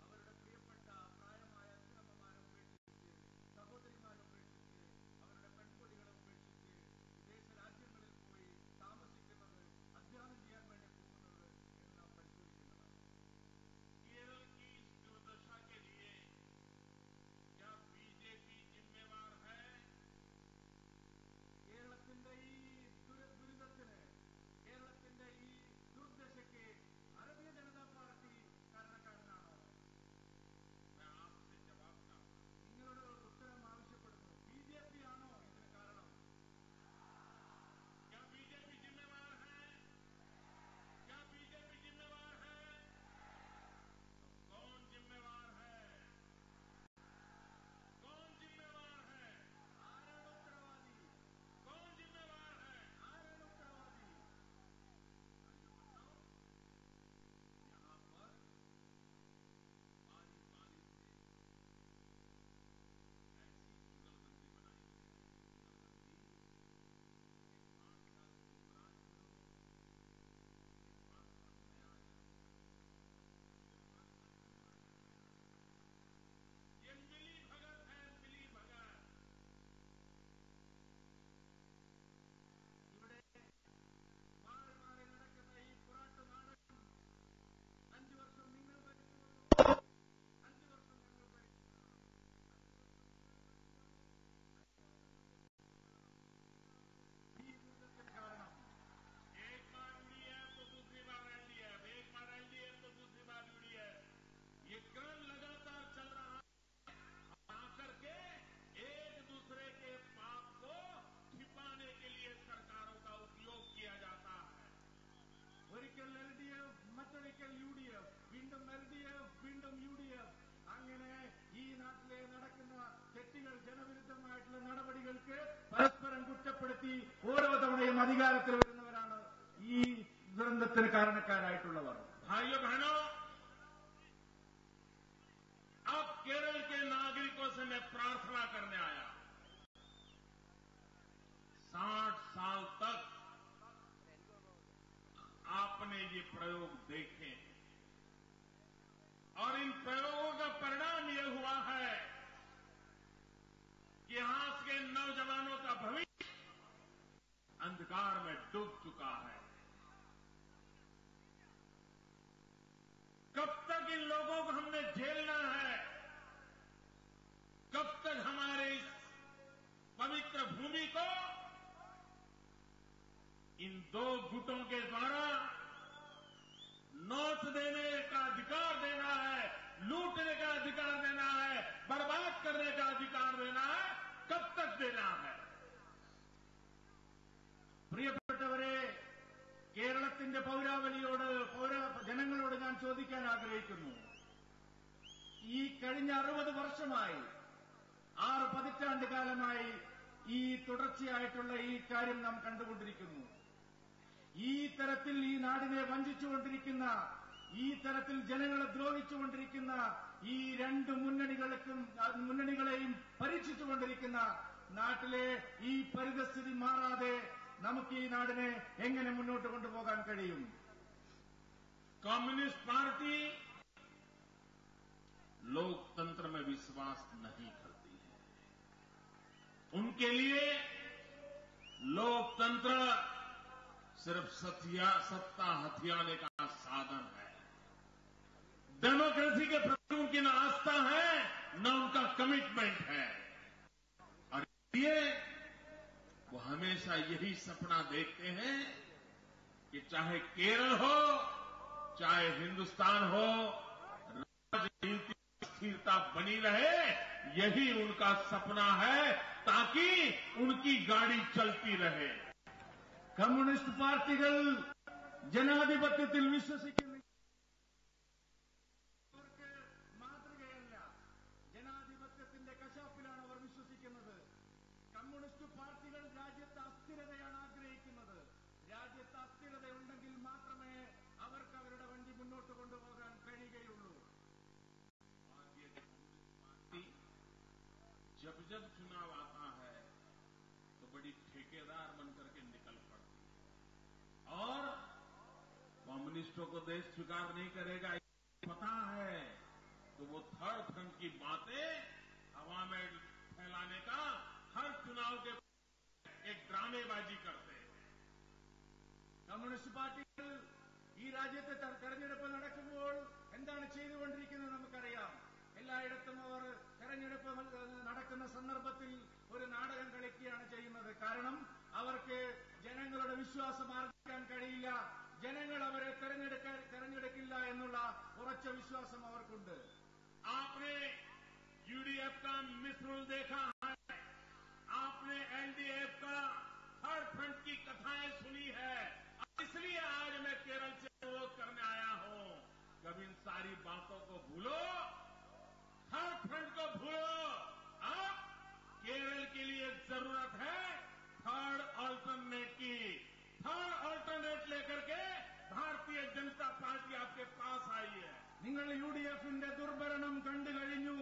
അവരുടെ പ്രിയപ്പെട്ട പ്രായമായ അച്ഛനമ്മമാരെ ഉപേക്ഷിച്ച് സഹോദരിമാരെ ഉപേക്ഷിച്ച് അവരുടെ പെൺകുട്ടികളെ ഉപേക്ഷിച്ച് വിദേശ രാജ്യങ്ങളിൽ പോയി താമസിക്കുന്നത് അധ്വാനം ചെയ്യാൻ വേണ്ടി പോകുന്നത് എന്ന് നാം പരിശോധിക്കേണ്ടതാണ്. केरल की इस दुर्दशा के लिए क्या बीजेपी जिम्मेवार है? കേരളത്തിന്റെ ഈ ദുരിതത്തിന്, കേരളത്തിന്റെ ഈ ദുർദശയ്ക്ക് ഭാരതീയ ജനതാ പാർട്ടി കാരണക്കാരനാണോ? मैं आपसे जवाब चाहता हूं. നിങ്ങളുടെ ഉത്തരം ആവശ്യപ്പെടുന്നു. ബിജെപി ആണോ ഇതിന് കാരണം? क्या बीजेपी जिम्मेवार है? क्या बीजेपी जिम्मेवार है? कौन जिम्मेवार है? कौन जिम्मेवार है? ആരാണ് ഉത്തരവാദി? कौन जिम्मेवार है? ആരാണ് ഉത്തരവാദി? आइए बताओ. यहां पर बारी बारी से ऐसी जुगलबंदी बनाई गई है. जुगलबंदी कि 5 साल तुम राज करो, फिर 5 साल मैं आ जाऊं, फिर 5 साल तुम आ जाओ. ये मिली भगत है, मिली भगत. ഇവിടെ മാറി മാറി നടക്കുന്ന ഈ പുറാട്ട് നാടകം 5 വർഷം നിങ്ങൾ ഭരിച്ചു, 5 വർഷം ഞങ്ങൾ ഭരിച്ചു, 5 വർഷം ഈ ദുരിതത്തിന് കാരണം. एक बार यूडीएफ तो दूसरी बार एलडीएफ, एक बार एलडीएफ तो दूसरी बार यूडीएफ. ये क्रम लगातार चल रहा है. आकर के एक दूसरे के पाप को छिपाने के लिए सरकारों का उपयोग किया जाता है. ഒരിക്കൽ LDF, മറ്റൊരിക്കൽ UDF, വീണ്ടും LDF, വീണ്ടും UDF. അങ്ങനെ ഈ നാട്ടിലെ നടക്കുന്ന തെറ്റുകൾ, ജനവിരുദ്ധമായിട്ടുള്ള നടപടികൾക്ക് പരസ്പരം കുറ്റപ്പെടുത്തി ഓരോ തവണയും അധികാരത്തിൽ വരുന്നവരാണ് ഈ ദുരന്തത്തിന് കാരണക്കാരായിട്ടുള്ളവർ. भाइयों बहनों, अब केरल के नागरिकों से मैं प्रार्थना करने आया. 60 साल तक आपने ये प्रयोग देखे और इन प्रयोगों का परिणाम यह हुआ है कि यहां के नौजवानों का भविष्य अंधकार में डूब चुका है. कब तक इन लोगों को हमने झेलना है? कब तक हमारे इस दो गुटों के द्वारा नोट देने का अधिकार देना है, लूटने का अधिकार देना है, बर्बाद करने का अधिकार देना है, कब तक देना है? പ്രിയപ്പെട്ടവരെ, കേരളത്തിന്റെ പൗരാവലിയോട് ജനങ്ങളോട് ഞാൻ ചോദിക്കാൻ ആഗ്രഹിക്കുന്നു. ഈ കഴിഞ്ഞ 60 വർഷമായി 6 പതിറ്റാണ്ട് കാലമായി ഈ തുടർച്ചയായിട്ടുള്ള ഈ കാര്യം നാം കണ്ടുകൊണ്ടിരിക്കുന്നു. ഈ തരത്തിൽ ഈ നാടിനെ വഞ്ചിച്ചുകൊണ്ടിരിക്കുന്ന, ഈ തരത്തിൽ ജനങ്ങളെ ദ്രോഹിച്ചുകൊണ്ടിരിക്കുന്ന ഈ രണ്ട് മുന്നണികളെയും പരീക്ഷിച്ചുകൊണ്ടിരിക്കുന്ന നാട്ടിലെ ഈ പരിതസ്ഥിതി മാറാതെ നമുക്ക് ഈ നാടിനെ എങ്ങനെ മുന്നോട്ട് കൊണ്ടുപോകാൻ കഴിയും? कम्युनिस्ट पार्टी लोकतंत्र में विश्वास नहीं करती है. उनके लिए लोकतंत्र सिर्फ सत्ता हथियाने का साधन है. डेमोक्रेसी के प्रति उनकी न आस्था है, न उनका कमिटमेंट है. और इसलिए वो हमेशा यही सपना देखते हैं कि चाहे केरल हो, चाहे हिंदुस्तान हो, राजनीतिक स्थिरता बनी रहे. यही उनका सपना है, ताकि उनकी गाड़ी चलती रहे. കമ്മ്യൂണിസ്റ്റ് പാർട്ടികൾ ജനാധിപത്യത്തിൽ വിശ്വസിക്കുന്നു. അവർക്ക് മാതൃകയല്ല, ജനാധിപത്യത്തിന്റെ കശാപ്പിലാണ് അവർ വിശ്വസിക്കുന്നത്. കമ്മ്യൂണിസ്റ്റ് പാർട്ടികൾ രാജ്യത്ത് അസ്ഥിരതയാണ് ആഗ്രഹിക്കുന്നത്. രാജ്യത്ത് അസ്ഥിരത ഉണ്ടെങ്കിൽ മാത്രമേ അവർക്ക് അവരുടെ വണ്ടി മുന്നോട്ട് കൊണ്ടുപോകാൻ കഴിയുകയുള്ളൂ. जब जब चुनाव आता है तो बड़ी ठेकेदार बनकर के निकल पड़ती है और कम्युनिस्टों को देश स्वीकार नहीं करेगा पता है, तो वो थर्ड फ्रंट की बातें हवा में फैलाने का हर चुनाव के एक ड्रामेबाजी करते हैं. കമ്മ്യൂണിസ്റ്റ് പാർട്ടികൾ ഈ രാജ്യത്തെ തെരഞ്ഞെടുപ്പ് നടക്കുമ്പോൾ എന്താണ് ചെയ്തുകൊണ്ടിരിക്കുന്നത് നമുക്കറിയാം. എല്ലായിടത്തും അവർ തെരഞ്ഞെടുപ്പ് നടക്കുന്ന സന്ദർഭത്തിൽ ഒരു നാടകം കളിക്കുകയാണ് ചെയ്യുന്നത്. കാരണം അവർക്ക് ജനങ്ങളുടെ വിശ്വാസം ആർജിക്കാൻ കഴിയില്ല, ജനങ്ങൾ അവരെ തെരഞ്ഞെടുക്കില്ല എന്നുള്ള ഉറച്ച വിശ്വാസം അവർക്കുണ്ട്. आपने यूडीएफ का मिसरूल देखा है, आपने एलडीएफ का थर्ड फ्रंट की कथाएं सुनी है. इसलिए आज मैं केरल से अनुरोध करने आया हूं. कभी इन सारी बातों को भूलो, थर्ड फ्रंट को भूलो. अब केरल के लिए जरूरत है थर्ड ऑल्टरनेट की. थर्ड ऑल्टरनेट लेकर के भारतीय जनता पार्टी आपके पास आई है. നിങ്ങൾ യുഡിഎഫിന്റെ ദുർഭരണം കണ്ടു കഴിഞ്ഞു,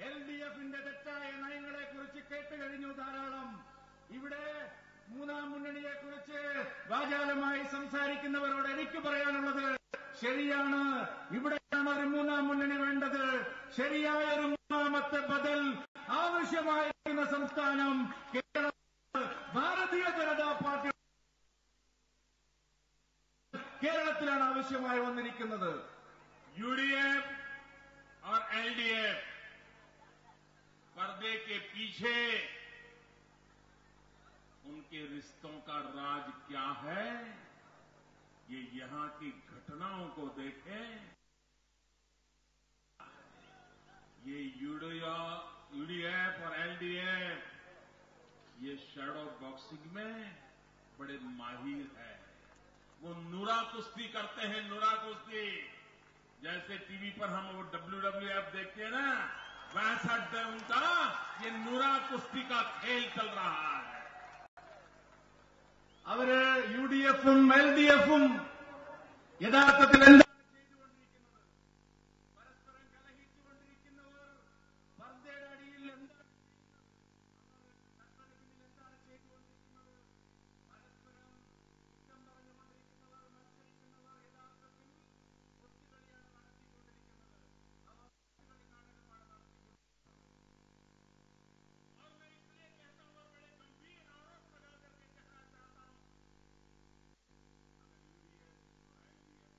എൽഡിഎഫിന്റെ തെറ്റായ നയങ്ങളെക്കുറിച്ച് കേട്ട് കഴിഞ്ഞു ധാരാളം. ഇവിടെ മൂന്നാം മുന്നണിയെക്കുറിച്ച് വാചാലമായി സംസാരിക്കുന്നവരോട് എനിക്ക് പറയാനുള്ളത്, ശരിയാണ്, ഇവിടെയാണ് ഒരു മൂന്നാം മുന്നണി വേണ്ടത്. ശരിയായ ഒരു മൂന്നാമത്തെ ബദൽ ആവശ്യമായിരിക്കുന്ന സംസ്ഥാനം കേരളം. ഭാരതീയ ജനതാ പാർട്ടി കേരളത്തിലാണ് ആവശ്യമായി വന്നിരിക്കുന്നത്. यूडीएफ और एलडीएफ पर्दे के पीछे उनके रिश्तों का राज क्या है, ये यहां की घटनाओं को देखें. ये यूडीएफ और एलडीएफ ये शैडो बॉक्सिंग में बड़े माहिर है. वो नुरा कुश्ती करते हैं, नुरा कुश्ती. जैसे टीवी पर हम वो WWF देखते हैं ना, वैसा उनका ये नुरा कुश्ती का खेल चल रहा है. അവര് യുഡിഎഫും എൽഡിഎഫും യഥാർത്ഥത്തിൽ എന്താണ് ചെയ്തുകൊണ്ടിരിക്കുന്നത്? പരസ്പരം കലഹിച്ചുകൊണ്ടിരിക്കുന്നവർ പർദ്ദയുടെ അടിയിൽ എന്താണ് ചെയ്യുന്നത്? അവർ ചട്ടത്തിന് പിന്നിൽ എന്താണ് ചെയ്തുകൊണ്ടിരിക്കുന്നത്? പരസ്പരം കുറ്റം പറഞ്ഞുകൊണ്ടിരിക്കുന്നവർ, മത്സരിക്കുന്നവർ യഥാർത്ഥത്തിൽ ഒത്തുകളിയാണ് നടത്തിക്കൊണ്ടിരിക്കുന്നത്. അവർ ഒത്തുകളി നാടകമാണ് നടത്തിക്കൊണ്ടിരിക്കുന്നത്. और मैं इसलिए कहता हूं और बड़े गंभीर आरोप लगा करके कहना चाहता हूं, अगर यूडीएफ और एलडीएफ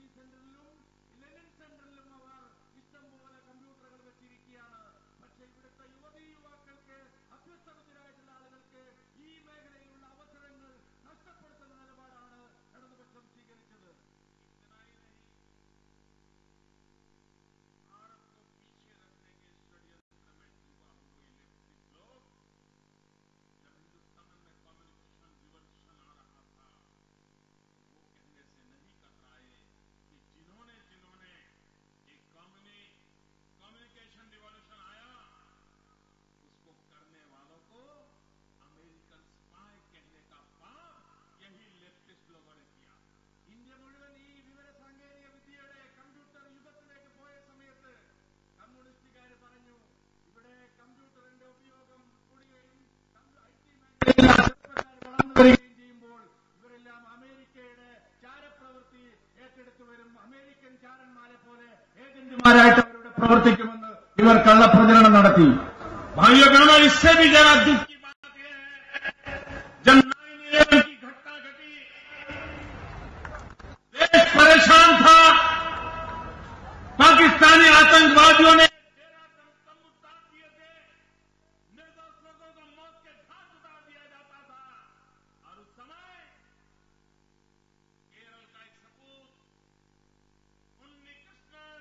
ഐ.ടി. സെന്ററിലും ലെനിൻ സെന്ററിലും അവർ ഇഷ്ടം പോലെ കമ്പ്യൂട്ടറുകൾ വെച്ചിരിക്കുകയാണ്. പക്ഷെ ഇവിടുത്തെ യുവാക്കൾക്ക്, അഭ്യസ്തവിദ്യരായിട്ടുള്ള ആളുകൾക്ക് ഈ മേഖലയിലുള്ള അവസരങ്ങൾ നഷ്ടപ്പെടുത്തുന്ന നിലപാടാണ് ഇടതുപക്ഷം സ്വീകരിച്ചത്. ഇന്ത്യ മുഴുവൻ ഈ വിവര സാങ്കേതിക വിദ്യയുടെ കമ്പ്യൂട്ടർ യുഗത്തിലേക്ക് പോയ സമയത്ത് കമ്മ്യൂണിസ്റ്റുകാർ പറഞ്ഞു, ഇവിടെ കമ്പ്യൂട്ടറിന്റെ ഉപയോഗം കൂടുകയും ഐ.ടി. മേഖലയിൽ ചെറുപ്പക്കാർ വളർന്നു വരികയും ചെയ്യുമ്പോൾ ഇവരെല്ലാം അമേരിക്കയുടെ ചാരപ്രവൃത്തി ഏറ്റെടുത്തു വരും, അമേരിക്കൻ ചാരന്മാരെ പോലെ ഏജന്റുമാരായിട്ട് അവരുടെ പ്രവർത്തിക്കുമെന്ന് ഇവർ കള്ളപ്രചരണം നടത്തി. भाइयों बहनों, इससे भी जरा दुख की बात यह है, जब 9/11 की घटना घटी, देश परेशान था, पाकिस्तानी आतंकवादियों ने डेरा तंबू तान दिए थे, निर्दोष लोगों को मौत के घाट उतार दिया जाता था। और उस समय केरल का एक सपूत उन्नीकृष्णन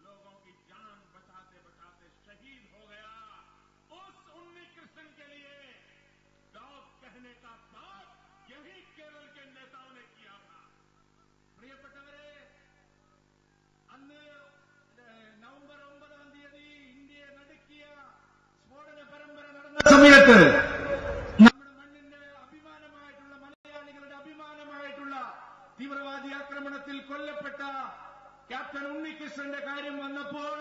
लोगों की जान बचाते बचाते शहीद हो गया। उस उन्नीकृष्णन के लिए डॉग कहने का पाप यही केरल के नेताओं ने किया था। പ്രിയപ്പെട്ടവരെ, അന്ന് നവംബർ 9-ാം തീയതി ഇന്ത്യയെ നടുക്കിയ സ്ഫോടന പരമ്പര നടന്ന സമയത്ത് നമ്മുടെ മണ്ണിന്റെ അഭിമാനമായിട്ടുള്ള, മലയാളികളുടെ അഭിമാനമായിട്ടുള്ള തീവ്രവാദി ആക്രമണത്തിൽ കൊല്ലപ്പെട്ട ക്യാപ്റ്റൻ ഉണ്ണികൃഷ്ണന്റെ കാര്യം വന്നപ്പോൾ,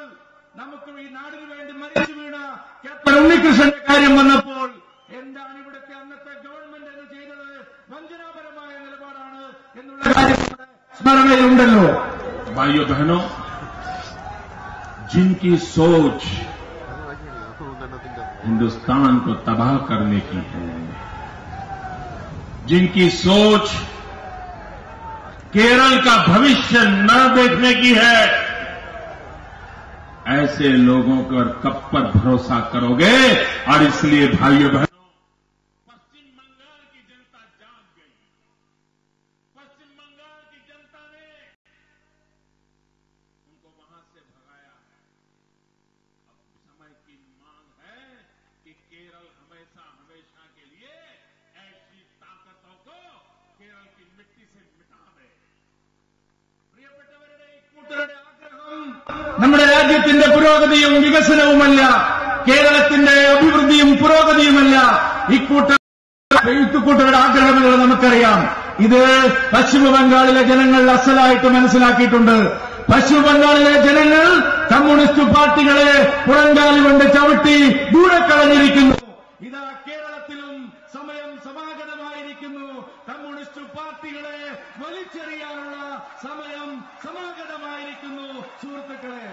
നമുക്ക് ഈ നാടിനു വേണ്ടി മരിച്ചു വീണ ക്യാപ്റ്റൻ ഉണ്ണികൃഷ്ണന്റെ കാര്യം വന്നപ്പോൾ എന്താണ് ഇവിടുത്തെ അന്നത്തെ ഗവൺമെന്റ് എന്ന് ചെയ്തത്? വഞ്ചനാപരമായ നിലപാടാണ് എന്നുള്ള കാര്യം നമ്മുടെ സ്മരണയിലുണ്ടല്ലോ. भाइयों बहनों, जिनकी सोच हिंदुस्तान को तबाह करने की है, जिनकी सोच केरल का भविष्य न देखने की है, ऐसे लोगों पर कब पर भरोसा करोगे? और इसलिए भाइयों बहनों, पश्चिम बंगाल की जनता जाग गई। पश्चिम बंगाल की जनता ने उनको वहां से भगाया है। अब समय की मांग है कि केरल हमेशा हमेशा के लिए ऐसी ताकतों को केरल की मिट्टी से मिटा दे। പ്രിയപ്പെട്ടവരുടെ ഇക്കൂട്ടരുടെ ആഗ്രഹം നമ്മുടെ രാജ്യത്തിന്റെ പുരോഗതിയും വികസനവുമല്ല, കേരളത്തിന്റെ അഭിവൃദ്ധിയും പുരോഗതിയുമല്ല. ഇക്കൂട്ടരുടെ ആഗ്രഹമെന്നത് നമുക്കറിയാം. ഇത് പശ്ചിമ ബംഗാളിലെ ജനങ്ങൾ അസലായിട്ട് മനസ്സിലാക്കിയിട്ടുണ്ട്. പശ്ചിമ ബംഗാളിലെ ജനങ്ങൾ കമ്മ്യൂണിസ്റ്റ് പാർട്ടികളെ പുറങ്കാലി കൊണ്ട് ചവിട്ടി ദൂരെ കളഞ്ഞിരിക്കുന്നു. ഇതാ കേരളത്തിലും സമയം സമാഗതമായിരിക്കുന്നു. കമ്മ്യൂണിസ്റ്റ് പാർട്ടികളെ വലിച്ചെറിയാനുള്ള സമയം സമാഗതമായിരിക്കുന്നു. സുഹൃത്തുക്കളെ,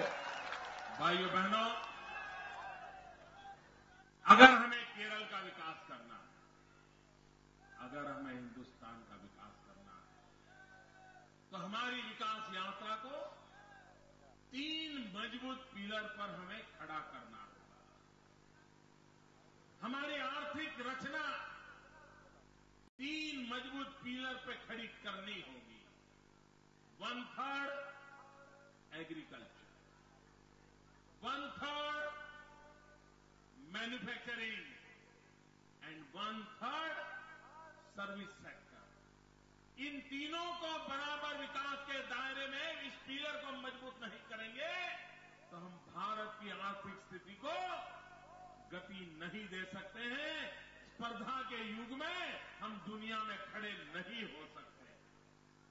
भाइयों बहनों, अगर हमें केरल का विकास करना है, अगर हमें हिंदुस्तान का विकास करना है, तो हमारी विकास यात्रा को 3 मजबूत पिलर पर हमें खड़ा करना होगा। हमारी आर्थिक रचना 3 मजबूत पिलर पे खड़ी करनी होगी। 1/3 agriculture, 1/3 manufacturing and 1/3 service sector. इन तीनों को बराबर विकास के दायरे में इस पिलर को मजबूत नहीं करेंगे तो हम भारत की आर्थिक स्थिति को गति नहीं दे सकते हैं। स्पर्धा के युग में हम दुनिया में खड़े नहीं हो सकते।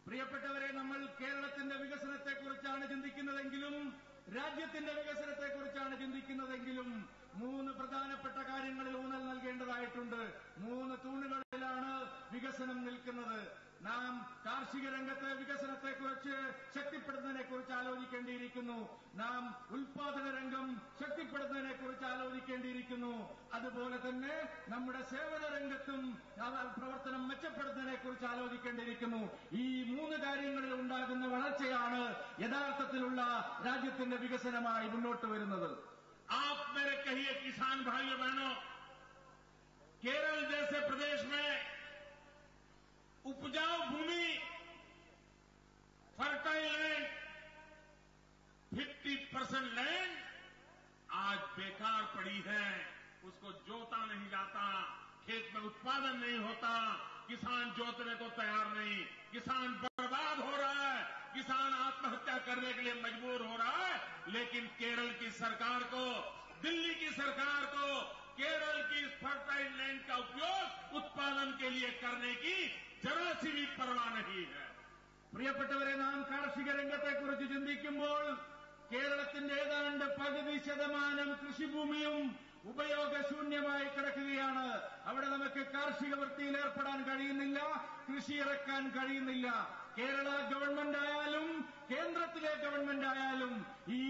പ്രിയപ്പെട്ടവരെ, നമ്മൾ കേരളത്തിന്റെ വികസനത്തെക്കുറിച്ചാണ് ചിന്തിക്കുന്നതെങ്കിലും, രാജ്യത്തിന്റെ വികസനത്തെക്കുറിച്ചാണ് ചിന്തിക്കുന്നതെങ്കിലും 3 പ്രധാനപ്പെട്ട കാര്യങ്ങളിൽ ഊന്നൽ നൽകേണ്ടതായിട്ടുണ്ട്. 3 തൂണുകളിലാണ് വികസനം നിൽക്കുന്നത്. നാം കാർഷിക രംഗത്തെ വികസനത്തെക്കുറിച്ച് ശക്തിപ്പെടുത്തുന്നതിനെക്കുറിച്ച് ആലോചിക്കേണ്ടിയിരിക്കുന്നു. നാം ഉൽപാദന രംഗം ശക്തിപ്പെടുത്തുന്നതിനെക്കുറിച്ച് ആലോചിക്കേണ്ടി ആലോചിക്കേണ്ടിയിരിക്കുന്നു. അതുപോലെ തന്നെ നമ്മുടെ സേവന രംഗത്തും പ്രവർത്തനം മെച്ചപ്പെടുത്തുന്നതിനെ കുറിച്ച് ആലോചിക്കേണ്ടിയിരിക്കുന്നു. ഈ 3 കാര്യങ്ങളിൽ ഉണ്ടാകുന്ന വളർച്ചയാണ് യഥാർത്ഥത്തിലുള്ള രാജ്യത്തിന്റെ വികസനമായി മുന്നോട്ട് വരുന്നത്. आप मेरे कहिए किसान भाइयों बहनों, केरल जैसे प्रदेश में उपजाऊ भूमि, फर्टाइल लैंड, 50% लैंड आज बेकार पड़ी है. उसको जोता नहीं जाता, खेत में उत्पादन नहीं होता, किसान जोतने को तैयार नहीं, किसान बर्बाद हो रहा है, किसान आत्महत्या करने के लिए मजबूर हो रहा है. लेकिन केरल की सरकार को, दिल्ली की सरकार को केरल की फर्टाइल लैंड का उपयोग उत्पादन के लिए करने की जरा सी भी परवाह नहीं है. പ്രിയപ്പെട്ടവരെ, നാം കാർഷിക രംഗത്തെക്കുറിച്ച് ചിന്തിക്കുമ്പോൾ കേരളത്തിന്റെ ഏതാണ്ട് പകുതി ശതമാനം കൃഷിഭൂമിയും ഉപയോഗശൂന്യമായി കിടക്കുകയാണ്. അവിടെ നമുക്ക് കാർഷിക വൃത്തിയിൽ ഏർപ്പെടാൻ കഴിയുന്നില്ല, കൃഷി ഇറക്കാൻ കഴിയുന്നില്ല. കേരള ഗവൺമെന്റ് ആയാലും കേന്ദ്രത്തിലെ ഗവൺമെന്റ് ആയാലും ഈ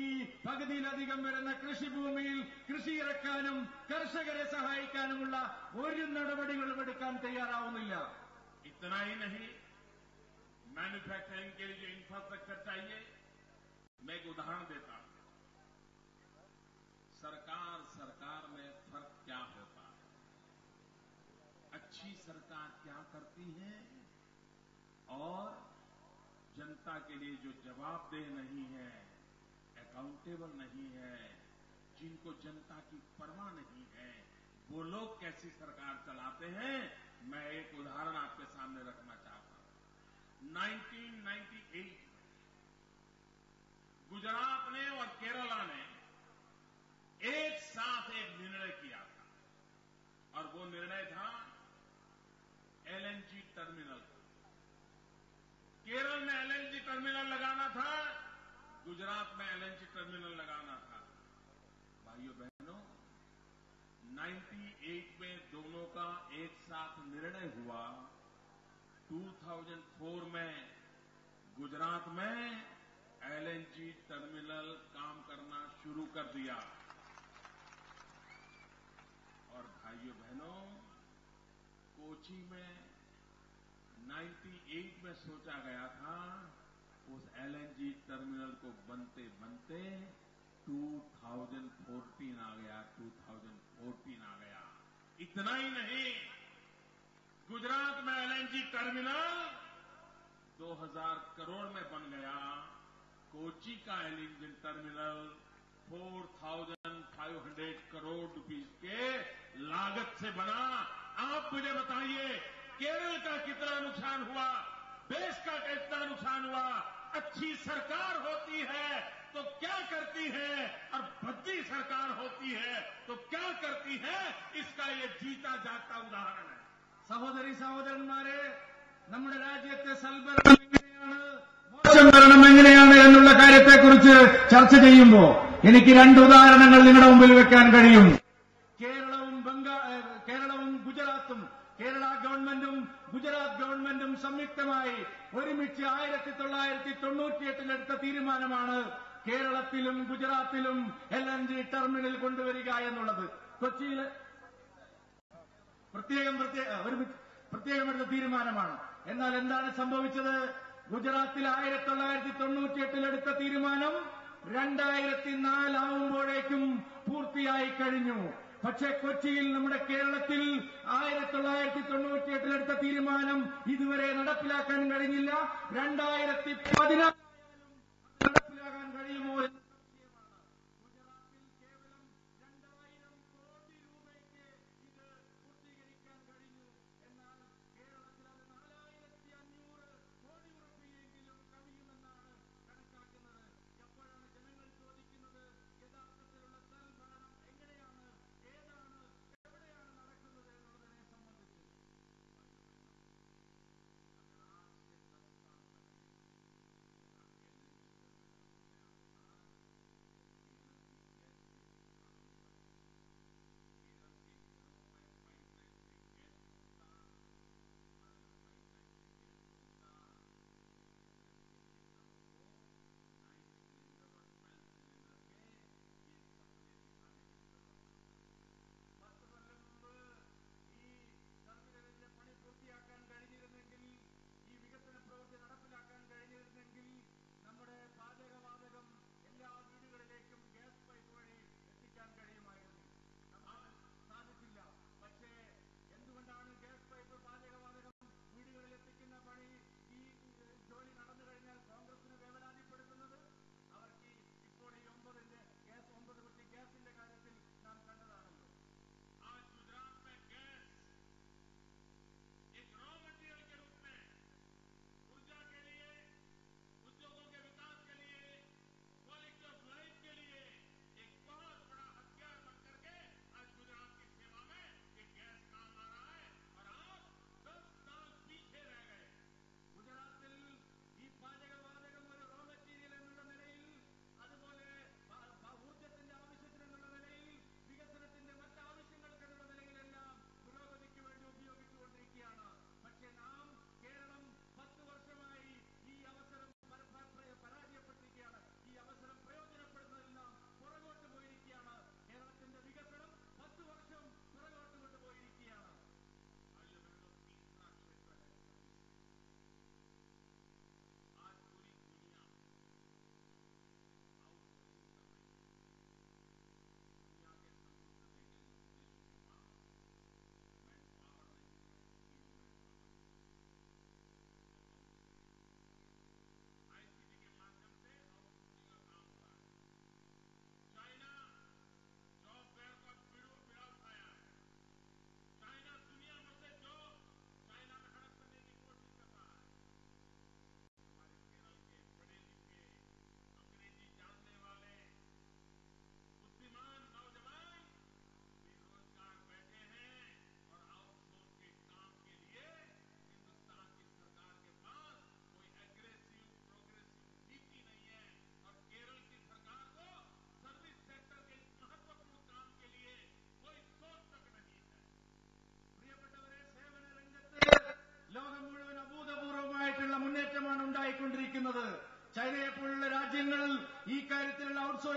പകുതിയിലധികം വരുന്ന കൃഷിഭൂമിയിൽ കൃഷി ഇറക്കാനും കർഷകരെ സഹായിക്കാനുമുള്ള ഒരു നടപടികളും എടുക്കാൻ തയ്യാറാവുന്നില്ല. इतना ही नहीं, मैन्युफैक्चरिंग के लिए जो इंफ्रास्ट्रक्चर चाहिए, मैं एक उदाहरण देता हूं. सरकार में फर्क क्या होता है? अच्छी सरकार क्या करती है और जनता के लिए जो जवाबदेह नहीं है, अकाउंटेबल नहीं है, जिनको जनता की परवाह नहीं है, वो लोग कैसी सरकार चलाते हैं. मैं एक उदाहरण आपके सामने रखना चाहता हूं. 1998 गुजरात ने और केरला ने एक साथ एक निर्णय किया था, और वो निर्णय था एलएनजी टर्मिनल. केरल में एलएनजी टर्मिनल लगाना था, गुजरात में एलएनजी टर्मिनल लगाना था. भाइयों बहनों, 98 में दोनों का एक साथ निर्णय हुआ. 2004 में गुजरात में एलएनजी टर्मिनल काम करना शुरू कर दिया. और भाइयों बहनों, कोची में 98 में सोचा गया था, उस एलएनजी टर्मिनल को बनते बनते 2014 आ गया. 2014 आ गया. इतना ही नहीं, गुजरात में एलएनजी टर्मिनल 2000 करोड़ में बन गया. कोची का एलएनजी टर्मिनल 4500 करोड़ रुपीस के लागत से बना. आप मुझे बताइए, केरल का कितना नुकसान हुआ, देश का कितना नुकसान हुआ. अच्छी सरकार होती है तो क्या करती है, और भद्दी सरकार होती है तो क्या करती है, इसका ये जीता जागता उदाहरण है. സഹോദരി സഹോദരന്മാരെ, നമ്മുടെ രാജ്യത്തെ സൽഭരണം എങ്ങനെയാണ്, മോശം ഭരണം എങ്ങനെയാണ് എന്നുള്ള കാര്യത്തെക്കുറിച്ച് ചർച്ച ചെയ്യുമ്പോൾ എനിക്ക് 2 ഉദാഹരണങ്ങൾ നിങ്ങളുടെ മുമ്പിൽ വെക്കാൻ കഴിയും. കേരളവും ഗുജറാത്തും, കേരള ഗവൺമെന്റും ഗുജറാത്ത് ഗവൺമെന്റും സംയുക്തമായി ഒരുമിച്ച് 1998 എടുത്ത തീരുമാനമാണ് കേരളത്തിലും ഗുജറാത്തിലും എൽഎൻജി ടെർമിനൽ കൊണ്ടുവരിക എന്നുള്ളത്. കൊച്ചിയിൽ പ്രത്യേകം എടുത്ത തീരുമാനമാണ്. എന്നാൽ എന്താണ് സംഭവിച്ചത്? ഗുജറാത്തിൽ 1998 എടുത്ത തീരുമാനം 2004 ആവുമ്പോഴേക്കും പൂർത്തിയായി കഴിഞ്ഞു. പക്ഷേ കൊച്ചിയിൽ, നമ്മുടെ കേരളത്തിൽ 1998 എടുത്ത തീരുമാനം ഇതുവരെ നടപ്പിലാക്കാൻ കഴിഞ്ഞില്ല. 2014 നടപ്പിലാക്കാൻ കഴിയുമോ എന്ന് സംശയമാണ്. ഗുജറാത്തിൽ കേവലം 2000 കോടി രൂപയ്ക്ക് ഇത് പൂർത്തീകരിക്കാൻ കഴിഞ്ഞു. എന്നാൽ കേരളത്തിൽ അത് 4500 കോടി രൂപയെങ്കിലും കവിയുമെന്നാണ് കണക്കാക്കുന്നത്. എപ്പോഴാണ് ജനങ്ങൾ ചോദിക്കുന്നത്, യഥാർത്ഥത്തിലുള്ള സൽഭരണം എങ്ങനെയാണ്, ഏതാണ്, എവിടെയാണ് നടക്കുന്നത് എന്നുള്ളതിനെ സംബന്ധിച്ച്.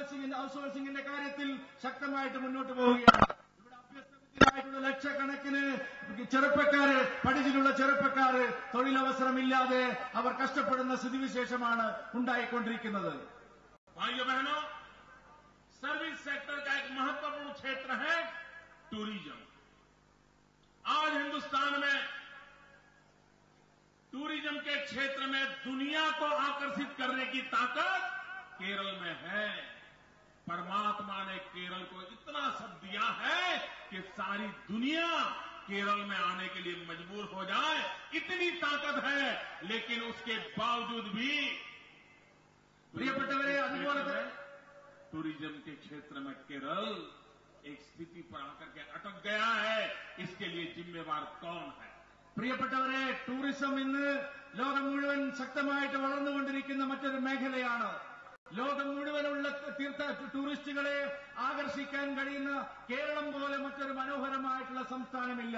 ഔട്ട്സോഴ്സിംഗിന്റെ കാര്യത്തിൽ ശക്തമായിട്ട് മുന്നോട്ട് പോവുകയാണ്. ഇവിടെ അഭ്യസ്തവിദ്യരായിട്ടുള്ള ലക്ഷക്കണക്കിന് ചെറുപ്പക്കാര്, പഠിച്ചിട്ടുള്ള ചെറുപ്പക്കാര് തൊഴിലവസരമില്ലാതെ അവർ കഷ്ടപ്പെടുന്ന സ്ഥിതിവിശേഷമാണ് ഉണ്ടായിക്കൊണ്ടിരിക്കുന്നത്. भाइयों बहनों, सर्विस सेक्टर का एक महत्वपूर्ण क्षेत्र है टूरिज्म। आज हिंदुस्तान में टूरिज्म के क्षेत्र में दुनिया को आकर्षित करने की ताकत केरल में है। परमात्मा ने केरल को इतना सब दिया है कि सारी दुनिया केरल में आने के लिए मजबूर हो जाए, इतनी ताकत है। लेकिन उसके बावजूद भी പ്രിയപ്പെട്ടവരെ, അതുപോലെ തന്നെ टूरिज्म के क्षेत्र में केरल एक स्थिति पर आकर के अटक गया है। इसके लिए जिम्मेवार कौन है? പ്രിയപ്പെട്ടവരെ, ടൂറിസം ഇന്ന് ലോകം മുഴുവൻ ശക്തമായിട്ട് വളർന്നുകൊണ്ടിരിക്കുന്ന മറ്റൊരു മേഖലയാണ്. ലോകം മുഴുവനുള്ള ടൂറിസ്റ്റുകളെ ആകർഷിക്കാൻ കഴിയുന്ന കേരളം പോലെ മറ്റൊരു മനോഹരമായിട്ടുള്ള സംസ്ഥാനമില്ല.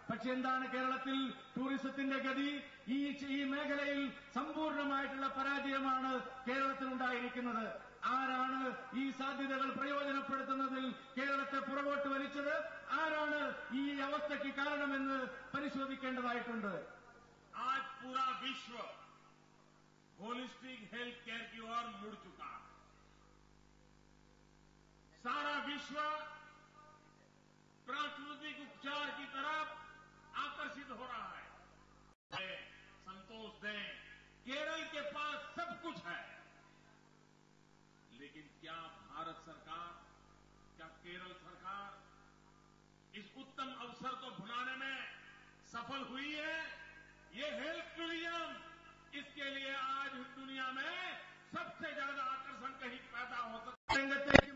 പക്ഷെ എന്താണ് കേരളത്തിൽ ടൂറിസത്തിന്റെ ഗതി? ഈ മേഖലയിൽ സമ്പൂർണമായിട്ടുള്ള പരാജയമാണ് കേരളത്തിലുണ്ടായിരിക്കുന്നത്. ആരാണ് ഈ സാധ്യതകൾ പ്രയോജനപ്പെടുത്തുന്നതിൽ കേരളത്തെ പുറകോട്ട് വലിച്ചത്? ആരാണ് ഈ അവസ്ഥയ്ക്ക് കാരണമെന്ന് പരിശോധിക്കേണ്ടതായിട്ടുണ്ട്. आज पूरा विश्व होलिस्टिक हेल्थ केयर की ओर मुड़ चुका है। सारा विश्व प्राकृतिक उपचार की तरफ आकर्षित हो रहा है। संतोष दें, केरल के पास सब कुछ है, लेकिन क्या भारत सरकार, क्या केरल सरकार इस उत्तम अवसर को भुनाने में सफल हुई है? ये हेल्थ टूरिज्म, इसके लिए आज दुनिया में सबसे ज्यादा आकर्षण कहीं पैदा हो सकता है।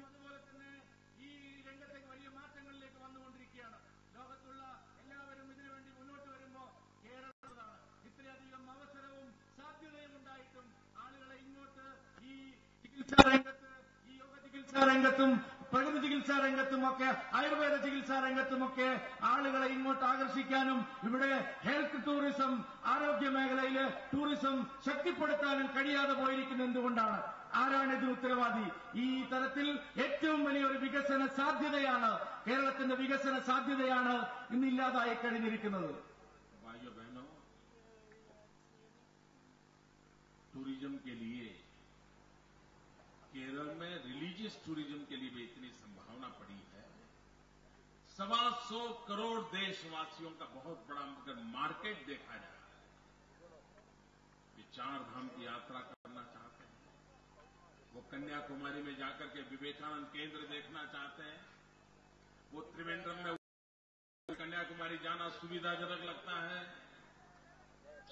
അതുപോലെ തന്നെ ഈ രംഗത്തേക്ക് വലിയ മാറ്റങ്ങളിലേക്ക് വന്നുകൊണ്ടിരിക്കുകയാണ്. ലോകത്തുള്ള എല്ലാവരും ഇതിനുവേണ്ടി മുന്നോട്ട് വരുമ്പോൾ കേരളത്തിലാണ് ഇത്രയധികം അവസരവും സാധ്യതയും ഉണ്ടായിട്ടും ആളുകളെ ഇങ്ങോട്ട് ഈ ചികിത്സാ രംഗത്ത്, ഈ യോഗ ചികിത്സാ രംഗത്തും പ്രകൃതി ചികിത്സാ രംഗത്തുമൊക്കെ ആയുർവേദ ചികിത്സാ രംഗത്തുമൊക്കെ ആളുകളെ ഇങ്ങോട്ട് ആകർഷിക്കാനും ഇവിടെ ഹെൽത്ത് ടൂറിസം, ആരോഗ്യ മേഖലയിലെ ടൂറിസം ശക്തിപ്പെടുത്താനും കഴിയാതെ പോയിരിക്കുന്നത് എന്തുകൊണ്ടാണ്? ആരാണ് ഇതിന് ഉത്തരവാദി? ഈ തരത്തിൽ ഏറ്റവും വലിയൊരു വികസന സാധ്യതയാണ്, കേരളത്തിന്റെ വികസന സാധ്യതയാണ് ഇന്നില്ലാതായി കഴിഞ്ഞിരിക്കുന്നത്. भाइयों बहनों, टूरिज्म के लिए केरल में रिलीजियस टूरिज्म के लिए भी इतनी संभावना पड़ी है। 125 करोड़ देशवासियों का बहुत बड़ा मार्केट देखा जा रहा है। ये 4 धाम की यात्रा करना चाहते हैं, वो कन्याकुमारी में जाकर के विवेकानंद केंद्र देखना चाहते हैं, वो त्रिवेंद्रम में कन्याकुमारी जाना सुविधाजनक लगता है,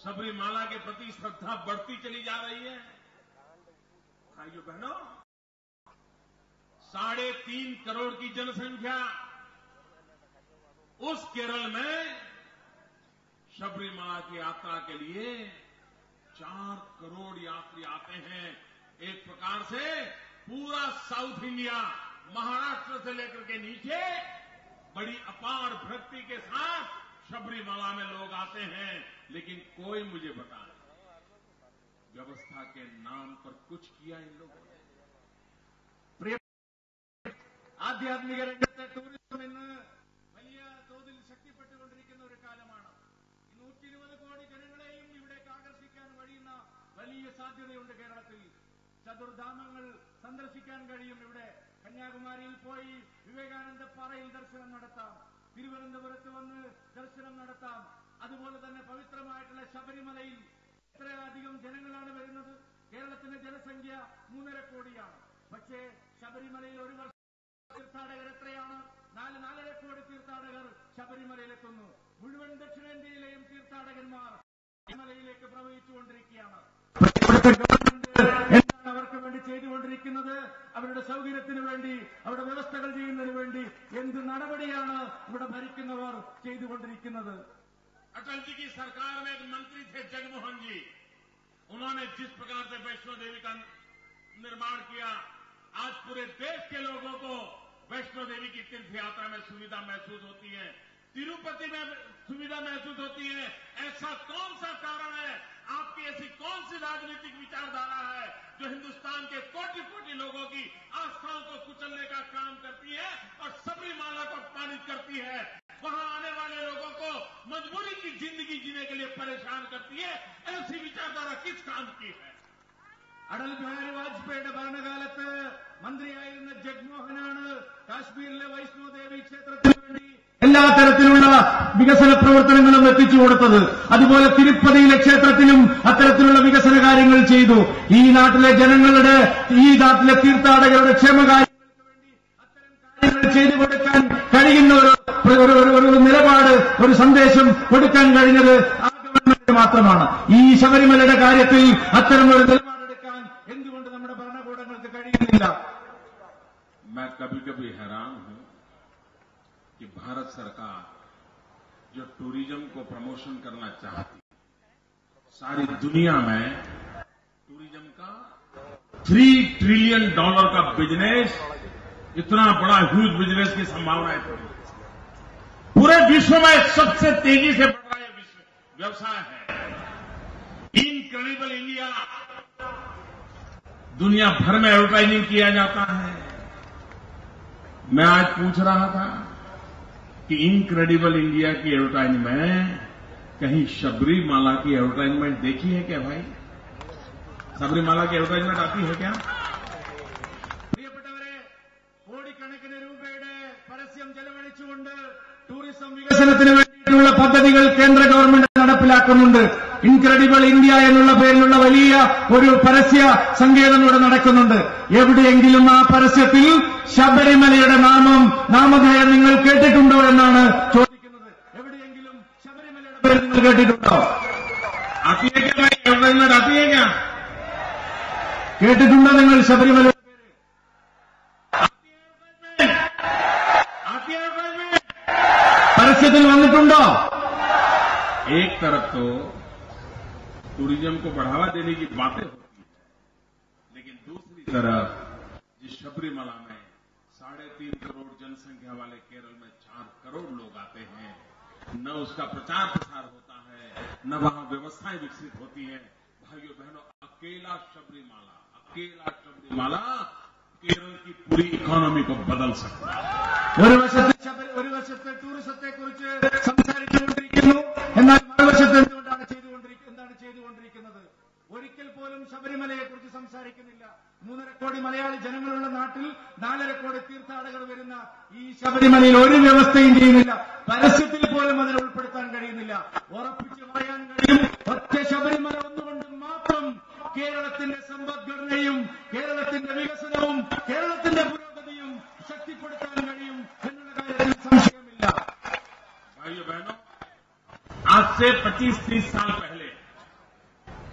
सबरीमाला के प्रति श्रद्धा बढ़ती चली जा रही है। भाइयों बहनों, 3.5 करोड़ की जनसंख्या उस केरल में सबरीमाला की यात्रा के लिए 4 करोड़ यात्री आते हैं। एक प्रकार से पूरा साउथ इंडिया, महाराष्ट्र से लेकर के नीचे बड़ी अपार भक्ति के साथ सबरीमाला में लोग आते हैं। लेकिन कोई मुझे बता, व्यवस्था के नाम पर कुछ किया इन लोगों ने? ആധ്യാത്മിക രംഗത്തെ ടൂറിസം ഇന്ന് വലിയ തോതിൽ ശക്തിപ്പെട്ടുകൊണ്ടിരിക്കുന്ന ഒരു കാലമാണ്. 120 കോടി ജനങ്ങളെയും ഇവിടേക്ക് ആകർഷിക്കാൻ കഴിയുന്ന വലിയ സാധ്യതയുണ്ട് കേരളത്തിൽ. ചതുർധാമങ്ങൾ സന്ദർശിക്കാൻ കഴിയും. ഇവിടെ കന്യാകുമാരിയിൽ പോയി വിവേകാനന്ദ പാറയിൽ ദർശനം നടത്താം, തിരുവനന്തപുരത്ത് വന്ന് ദർശനം നടത്താം. അതുപോലെ തന്നെ പവിത്രമായിട്ടുള്ള ശബരിമലയിൽ എത്രയധികം ജനങ്ങളാണ് വരുന്നത്? കേരളത്തിന്റെ ജനസംഖ്യ 3.5 കോടിയാണ്. പക്ഷേ ശബരിമലയിൽ ഒരു വർഷം തീർത്ഥാടകർ എത്രയാണ്? 4.5 കോടി തീർത്ഥാടകർ ശബരിമലയിലെത്തുന്നു. മുഴുവൻ ദക്ഷിണേന്ത്യയിലെയും തീർത്ഥാടകന്മാർ ശബരിമലയിലേക്ക് പ്രവഹിച്ചുകൊണ്ടിരിക്കുകയാണ്. ഇവിടുത്തെ ഗവൺമെന്റ് എന്താണ് അവർക്ക് വേണ്ടി ചെയ്തുകൊണ്ടിരിക്കുന്നത്? അവരുടെ സൗകര്യത്തിന് വേണ്ടി, അവരുടെ വ്യവസ്ഥകൾ ചെയ്യുന്നതിന് വേണ്ടി എന്ത് നടപടിയാണ് ഇവിടെ ഭരിക്കുന്നവർ ചെയ്തുകൊണ്ടിരിക്കുന്നത്? अटल जी की सरकार में एक मंत्री थे जगमोहन जी, उन्होंने जिस प्रकार से वैष्णो देवी का निर्माण किया, आज पूरे देश के लोगों को वैष्णो देवी की तीर्थ यात्रा में सुविधा महसूस होती है। तिरुपति में सुविधा महसूस होती है। ऐसा कौन सा कारण है, आपकी ऐसी कौन सी राजनीतिक विचारधारा है जो हिंदुस्तान के कोटि कोटि लोगों की आस्थाओं को कुचलने का काम करती है और सबरीमाला को अपमानित करती है, वहां आने वाले लोगों को मजबूरी की जिंदगी जीने के लिए परेशान करती है? ऐसी विचारधारा किस काम की है? അടൽ ബിഹാരി വാജ്പേയിയുടെ ഭരണകാലത്ത് മന്ത്രിയായിരുന്ന ജഗ്മോഹനാണ് കാശ്മീരിലെ വൈഷ്ണോദേവി ക്ഷേത്രത്തിന് വേണ്ടി എല്ലാ തരത്തിലുള്ള വികസന പ്രവർത്തനങ്ങളും എത്തിച്ചു കൊടുത്തത്. അതുപോലെ തിരുപ്പതിയിലെ ക്ഷേത്രത്തിലും അത്തരത്തിലുള്ള വികസന കാര്യങ്ങൾ ചെയ്തു. ഈ നാട്ടിലെ ജനങ്ങളുടെ, ഈ നാട്ടിലെ തീർത്ഥാടകരുടെ ക്ഷേമകാര്യങ്ങൾക്ക് വേണ്ടി അത്തരം കാര്യങ്ങൾ ചെയ്തു കൊടുക്കാൻ കഴിയുന്ന ഒരു നിലപാട്, ഒരു സന്ദേശം കൊടുക്കാൻ കഴിഞ്ഞത് ആ ഗവൺമെന്റ് മാത്രമാണ്. ഈ ശബരിമലയുടെ കാര്യത്തിൽ അത്തരമൊരു നിലപാടെടുക്കാൻ എന്തുകൊണ്ട് നമ്മുടെ ഭരണകൂടങ്ങൾക്ക് കഴിയുന്നില്ല? मैं कभी कभी हैरान हूं कि भारत सरकार जो टूरिज्म को प्रमोशन करना चाहती है, सारी दुनिया में टूरिज्म का $3 ट्रिलियन का बिजनेस, इतना बड़ा ह्यूज बिजनेस की संभावनाएं थी। पूरे विश्व में सबसे तेजी से बढ़ रहा है व्यवसाय है इनक्रेडिबल इंडिया। दुनिया भर में एडवर्टाइजिंग किया जाता है। मैं आज पूछ रहा था कि इनक्रेडिबल इंडिया की एडवर्टाइजमेंट में कहीं सबरीमाला की एडवर्टाइजमेंट देखी है क्या भाई? सबरीमाला की एडवर्टाइजमेंट आती है क्या? പ്രിയപ്പെട്ടവരെ, കോടിക്കണക്കിന് രൂപയുടെ പരസ്യം ചെലവഴിച്ചുകൊണ്ട് ടൂറിസം വികസനത്തിന് വേണ്ടിയിട്ടുള്ള പദ്ധതികൾ കേന്ദ്ര ഗവൺമെന്റ് നടപ്പിലാക്കുന്നുണ്ട്. ഇൻക്രെഡിബിൾ ഇന്ത്യ എന്നുള്ള പേരിലുള്ള വലിയ ഒരു പരസ്യ സങ്കേതം ഇവിടെ നടക്കുന്നുണ്ട്. എവിടെയെങ്കിലും ആ പരസ്യത്തിൽ ശബരിമലയുടെ നാമധേയം നിങ്ങൾ കേട്ടിട്ടുണ്ടോ എന്നാണ് ചോദിക്കുന്നത്. എവിടെയെങ്കിലും ശബരിമലയുടെ പേര് നിങ്ങൾ കേട്ടിട്ടുണ്ടോ? കേട്ടിട്ടുണ്ടോ നിങ്ങൾ ശബരിമലയുടെ പേര്? പരസ്യത്തിൽ വന്നിട്ടുണ്ടോ? एक तरफ तो टूरिज्म को बढ़ावा देने की बातें होती है, लेकिन दूसरी तरफ जिस शबरीमला में 3.5 करोड़ जनसंख्या वाले केरल में 4 करोड़ लोग आते हैं, न उसका प्रचार प्रसार होता है, न वहां व्यवस्थाएं विकसित होती हैं। भाइयों बहनों, अकेला शबरीमाला केरल की पूरी इकोनॉमी को बदल सकता है। ഒരു വശത്തെ ടൂറിസത്തെക്കുറിച്ച് സംസാരിച്ചുകൊണ്ടിരിക്കുന്നു, എന്നാൽ മറുവശത്ത് എന്താണ് ചെയ്തുകൊണ്ടിരിക്കുന്നത്? ഒരിക്കൽ പോലും ശബരിമലയെക്കുറിച്ച് സംസാരിക്കുന്നില്ല. 3.5 കോടി മലയാളി ജനങ്ങളുള്ള നാട്ടിൽ 4.5 കോടി തീർത്ഥാടകർ വരുന്ന ഈ ശബരിമലയിൽ ഒരു വ്യവസ്ഥയും ചെയ്യുന്നില്ല. പരസ്യത്തിൽ പോലും അതിനെ ഉൾപ്പെടുത്താൻ കഴിയുന്നില്ല. ഉറപ്പിച്ച് പറയാൻ കഴിയും, ഒറ്റ ശബരിമല ഒന്നുകൊണ്ട് മാത്രം കേരളത്തിന്റെ സമ്പദ്ഘടനയും കേരളത്തിന്റെ വികസനവും കേരളത്തിന്റെ പുരോഗതിയും ശക്തിപ്പെടുത്താൻ കഴിയും എന്നുള്ള കാര്യത്തിൽ സംശയമില്ല. भाइयों बहनों, आज से 25-30 साल पहले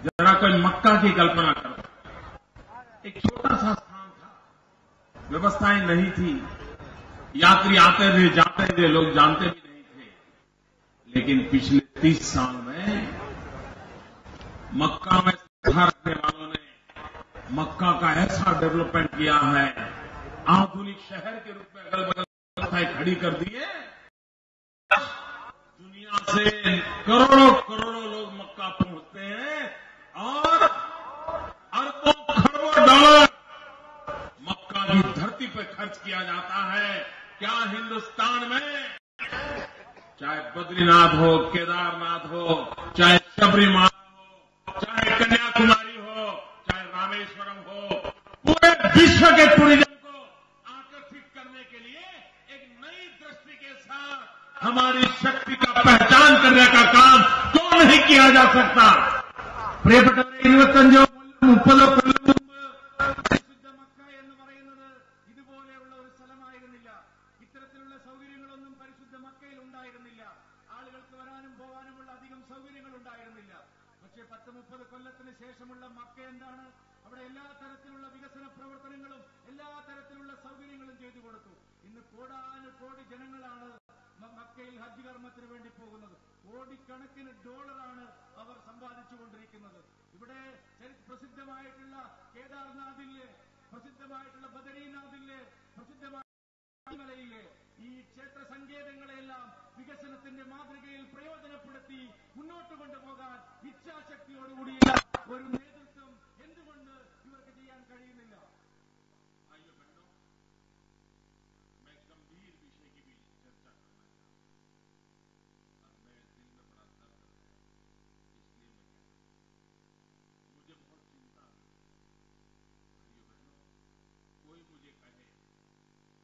जरा कोई मक्का की कल्पना करो। एक छोटा सा स्थान था, व्यवस्थाएं नहीं थी, यात्री आते थे जाते थे, लोग जानते भी नहीं थे। लेकिन पिछले 30 साल में मक्का में श्रद्धा रखने वालों ने मक्का का ऐसा डेवलपमेंट किया है, आधुनिक शहर के रूप में अगल बगल व्यवस्थाएं खड़ी कर दी है। दुनिया से करोड़ों लोग मक्का पहुंचते हैं और अरबों खरबों डॉलर मक्का की धरती पर खर्च किया जाता है। क्या हिंदुस्तान में चाहे बद्रीनाथ हो, केदारनाथ हो, चाहे शबरीमाला हो, चाहे कन्याकुमारी हो, चाहे रामेश्वरम हो, पूरे विश्व के टूरिज्म को आकर्षित करने के लिए एक नई दृष्टि के साथ हमारी शक्ति का पहचान करने का काम क्यों नहीं किया जा सकता? പ്രിയപ്പെട്ടവരെ, 25-30 കൊല്ലം മുമ്പ് പരിശുദ്ധ മക്ക എന്ന് പറയുന്നത് ഇതുപോലെയുള്ള ഒരു സ്ഥലമായിരുന്നില്ല. ഇത്തരത്തിലുള്ള സൗകര്യങ്ങളൊന്നും പരിശുദ്ധ മക്കയിൽ ഉണ്ടായിരുന്നില്ല. ആളുകൾക്ക് വരാനും പോകാനുമുള്ള അധികം സൗകര്യങ്ങൾ ഉണ്ടായിരുന്നില്ല. പക്ഷേ 10-30 കൊല്ലത്തിന് ശേഷമുള്ള മക്ക എന്താണ്? അവിടെ എല്ലാ തരത്തിലുള്ള വികസന പ്രവർത്തനങ്ങളും എല്ലാ തരത്തിലുള്ള സൗകര്യങ്ങളും ചെയ്തു കൊടുത്തു. ഇന്ന് കോടാനുകോടി ജനങ്ങളാണ് മക്കയിൽ ഹജ്ജ് കർമ്മത്തിന് വേണ്ടി പോകുന്നത്. കോടിക്കണക്കിന് ഡോളറാണ് അവർ സമ്പാദിച്ചുകൊണ്ടിരിക്കുന്നത്. ഇവിടെ പ്രസിദ്ധമായിട്ടുള്ള കേദാർനാഥിലെ, പ്രസിദ്ധമായിട്ടുള്ള ബദരീനാഥിലെ, പ്രസിദ്ധമായ മലയിലെ ഈ ക്ഷേത്ര സങ്കേതങ്ങളെല്ലാം വികസനത്തിന്റെ മാതൃകയിൽ പ്രയോജനപ്പെടുത്തി മുന്നോട്ട് കൊണ്ടുപോകാൻ ഇച്ഛാശക്തിയോടുകൂടിയ ഒരു നേതൃത്വം എന്തുകൊണ്ട് ഇവർക്ക് ചെയ്യാൻ കഴിയുന്നില്ല? भाइयों बहनों, मैं गंभीर विषय की भी चर्चा करना चाहता हूं और मेरे दिल में बड़ा दर्द है, इसलिए मैं कह रहा हूं। मुझे बहुत चिंता हुई। भाइयों बहनों, कोई मुझे कहे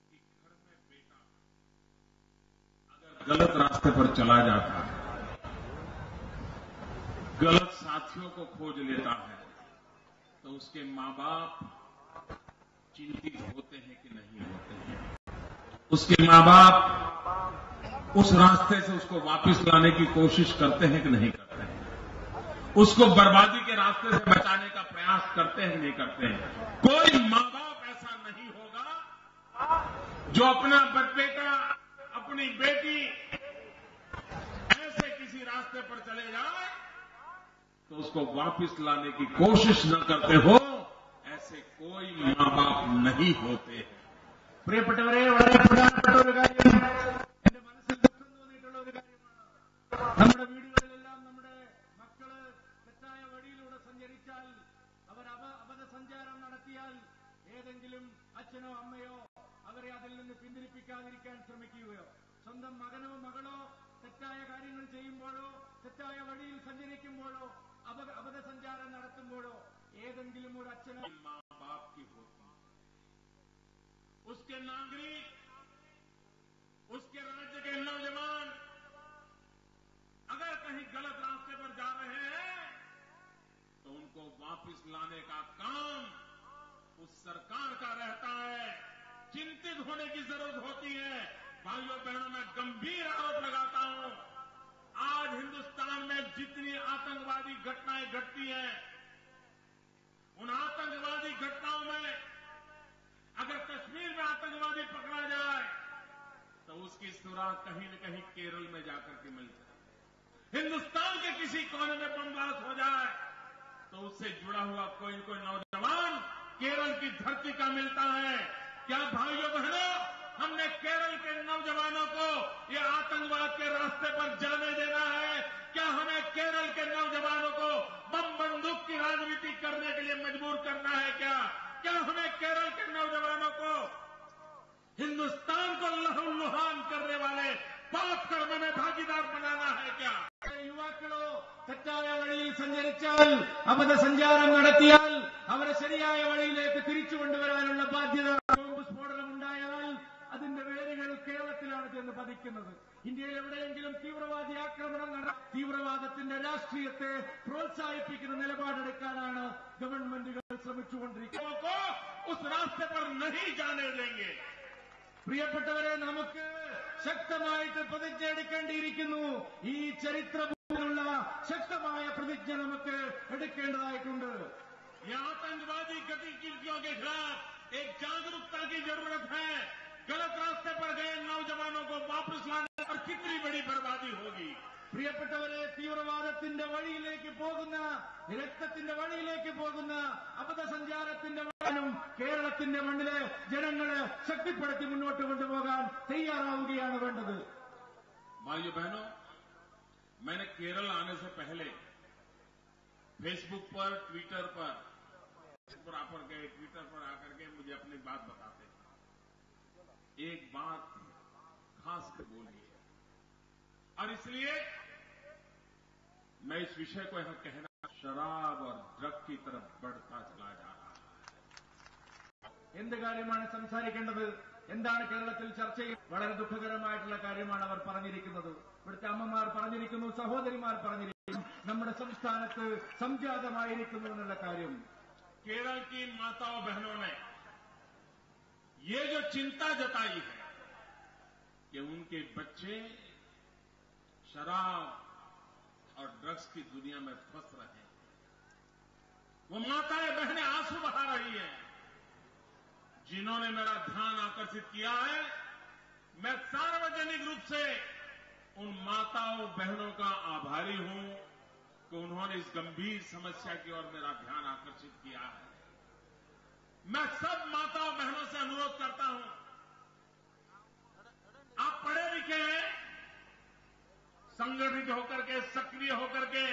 कि घर में बेटा अगर गलत रास्ते पर चला जाता है, गलत साथियों को खोज लेता है, तो उसके मां बाप चिंतित होते हैं कि नहीं होते हैं? उसके मां बाप उस रास्ते से उसको वापस लाने की कोशिश करते हैं कि नहीं करते हैं? उसको बर्बादी के रास्ते से बचाने का प्रयास करते हैं कि नहीं करते हैं? कोई मां बाप ऐसा नहीं होगा जो अपना बेटा, अपनी बेटी ऐसे किसी रास्ते पर चले जाए तो उसको वापस लाने की कोशिश न करते हो। ऐसे कोई मां बाप नहीं होते। പ്രിയപ്പെട്ടവരെ, വളരെ പ്രധാനപ്പെട്ട ഒരു കാര്യം, എന്റെ മനസ്സിൽ ദുഃഖം തോന്നിയിട്ടുള്ള ഒരു കാര്യമാണ്. നമ്മുടെ വീടുകളിലെല്ലാം നമ്മുടെ മക്കള് തെറ്റായ വഴിയിലൂടെ സഞ്ചരിച്ചാൽ, അവർ അബദ്ധസഞ്ചാരം നടത്തിയാൽ, ഏതെങ്കിലും അച്ഛനോ അമ്മയോ അവരെ അതിൽ നിന്ന് പിന്തിരിപ്പിക്കാതിരിക്കാൻ ശ്രമിക്കുകയോ, സ്വന്തം മകനോ മകളോ തെറ്റായ കാര്യങ്ങൾ ചെയ്യുമ്പോഴോ തെറ്റായ വഴിയിൽ സഞ്ചരിക്കുമ്പോഴോ അബദ്ധസഞ്ചാരം നടത്തുമ്പോഴോ ഏതെങ്കിലും ഒരു അച്ഛനോ मां बाप की होती है, उसके नागरिक, उसके राज्य के नौजवान अगर कहीं गलत रास्ते पर जा रहे हैं तो उनको वापस लाने का काम उस सरकार का रहता है। चिंतित होने की जरूरत होती है। भाइयों बहनों, मैं गंभीर आरोप लगाता हूं, आज हिंदुस्तान में जितनी आतंकवादी घटनाएं घटती हैं, उन आतंकवादी घटनाओं में अगर कश्मीर में आतंकवादी पकड़ा जाए तो उसकी सुराग कहीं न कहीं केरल में जाकर के मिल जाए। हिंदुस्तान के किसी कोने में बम ब्लास्ट हो जाए तो उससे जुड़ा हुआ कोई न कोई नौजवान केरल की धरती का मिलता है। क्या भाइयों बहनों, हमने केरल के नौजवानों को ये आतंकवाद के रास्ते पर जाने देना है? क्या हमें केरल के नौजवानों को बम बंदूक की राजनीति करने के लिए मजबूर करना है? क्या हमें केरल के नौजवानों को हिंदुस्तान को लहूलुहान करने वाले पाप कर्म में भागीदार बनाना है क्या? യുവാക്കളോ തെറ്റായ വഴിയിൽ സഞ്ചരിച്ചാൽ, അബദ്ധസഞ്ചാരം നടത്തിയാൽ അവരെ ശരിയായ വഴിയിലേക്ക് തിരിച്ചു കൊണ്ടുവരാനുള്ള ബാധ്യത. ബോംബ് സ്ഫോടനം ഉണ്ടായാൽ അതിന്റെ വേരുകൾ കേരളത്തിലാണ് ചെന്ന് പതിക്കുന്നത്. ഇന്ത്യയിൽ എവിടെയെങ്കിലും തീവ്രവാദി ആക്രമണം തീവ്രവാദത്തിന്റെ രാഷ്ട്രീയത്തെ പ്രോത്സാഹിപ്പിക്കുന്ന നിലപാടെടുക്കാനാണ് ഗവൺമെന്റുകൾ ശ്രമിച്ചുകൊണ്ടിരിക്കുന്നത്. പ്രിയപ്പെട്ടവരെ, നമുക്ക് ശക്തമായിട്ട് പ്രതിജ്ഞ എടുക്കേണ്ടിയിരിക്കുന്നു. ഈ ചരിത്രത്തിലുള്ള ശക്തമായ പ്രതിജ്ഞ നമുക്ക് എടുക്കേണ്ടതായിട്ടുണ്ട്. आतंकवादी गतिविधियों के खिलाफ एक जागरूकता की जरूरत है। गलत रास्ते पर गए नौजवानों को वापस लाने पर कितनी बड़ी बर्बादी होगी। പ്രിയപ്പെട്ടവരെ, തീവ്രവാദത്തിന്റെ വഴിയിലേക്ക് പോകുന്ന, രക്തത്തിന്റെ വഴിയിലേക്ക് പോകുന്ന അബദ്ധസഞ്ചാരത്തിന്റെ വഴിയും കേരളത്തിന്റെ മണ്ണിലെ ജനങ്ങളെ ശക്തിപ്പെടുത്തി മുന്നോട്ട് കൊണ്ടുപോകാൻ തയ്യാറാവുകയാണ് വേണ്ടത്. भाइयों बहनों, मैंने केरल आने से पहले फेसबुक पर, ट्विटर पर आकर के ट्विटर पर आकर के मुझे अपनी बात बताते हैं। एक बात खास कर बोली है और इसलिए मैं इस विषय को यहां कहना, शराब और ड्रग की तरफ बढ़ता चला जा रहा है। എന്ത് കാര്യമാണ് സംസാരിക്കേണ്ടത്? എന്താണ് കേരളത്തിൽ ചർച്ച ചെയ്യുന്നത്? വളരെ ദുഃഖകരമായിട്ടുള്ള കാര്യമാണ് അവർ പറഞ്ഞിരിക്കുന്നത്. ഇവിടുത്തെ അമ്മമാർ പറഞ്ഞിരിക്കുന്നു, സഹോദരിമാർ പറഞ്ഞിരിക്കുന്നു, നമ്മുടെ സംസ്ഥാനത്ത് സംജാതമായിരിക്കുന്നു എന്നുള്ള കാര്യം. केरल की माताओं बहनों ने ये जो चिंता जताई है कि उनके बच्चे शराब और ड्रग्स की दुनिया में फंस रहे हैं, वो माताएं बहनें आंसू बहा रही हैं। जिन्होंने मेरा ध्यान आकर्षित किया है, मैं सार्वजनिक रूप से उन माताओं बहनों का आभारी हूं कि उन्होंने इस गंभीर समस्या की ओर मेरा ध्यान आकर्षित किया है। मैं सब माताओं बहनों से अनुरोध करता हूं, आप पढ़े लिखे हैं, संगठित होकर के, सक्रिय होकर के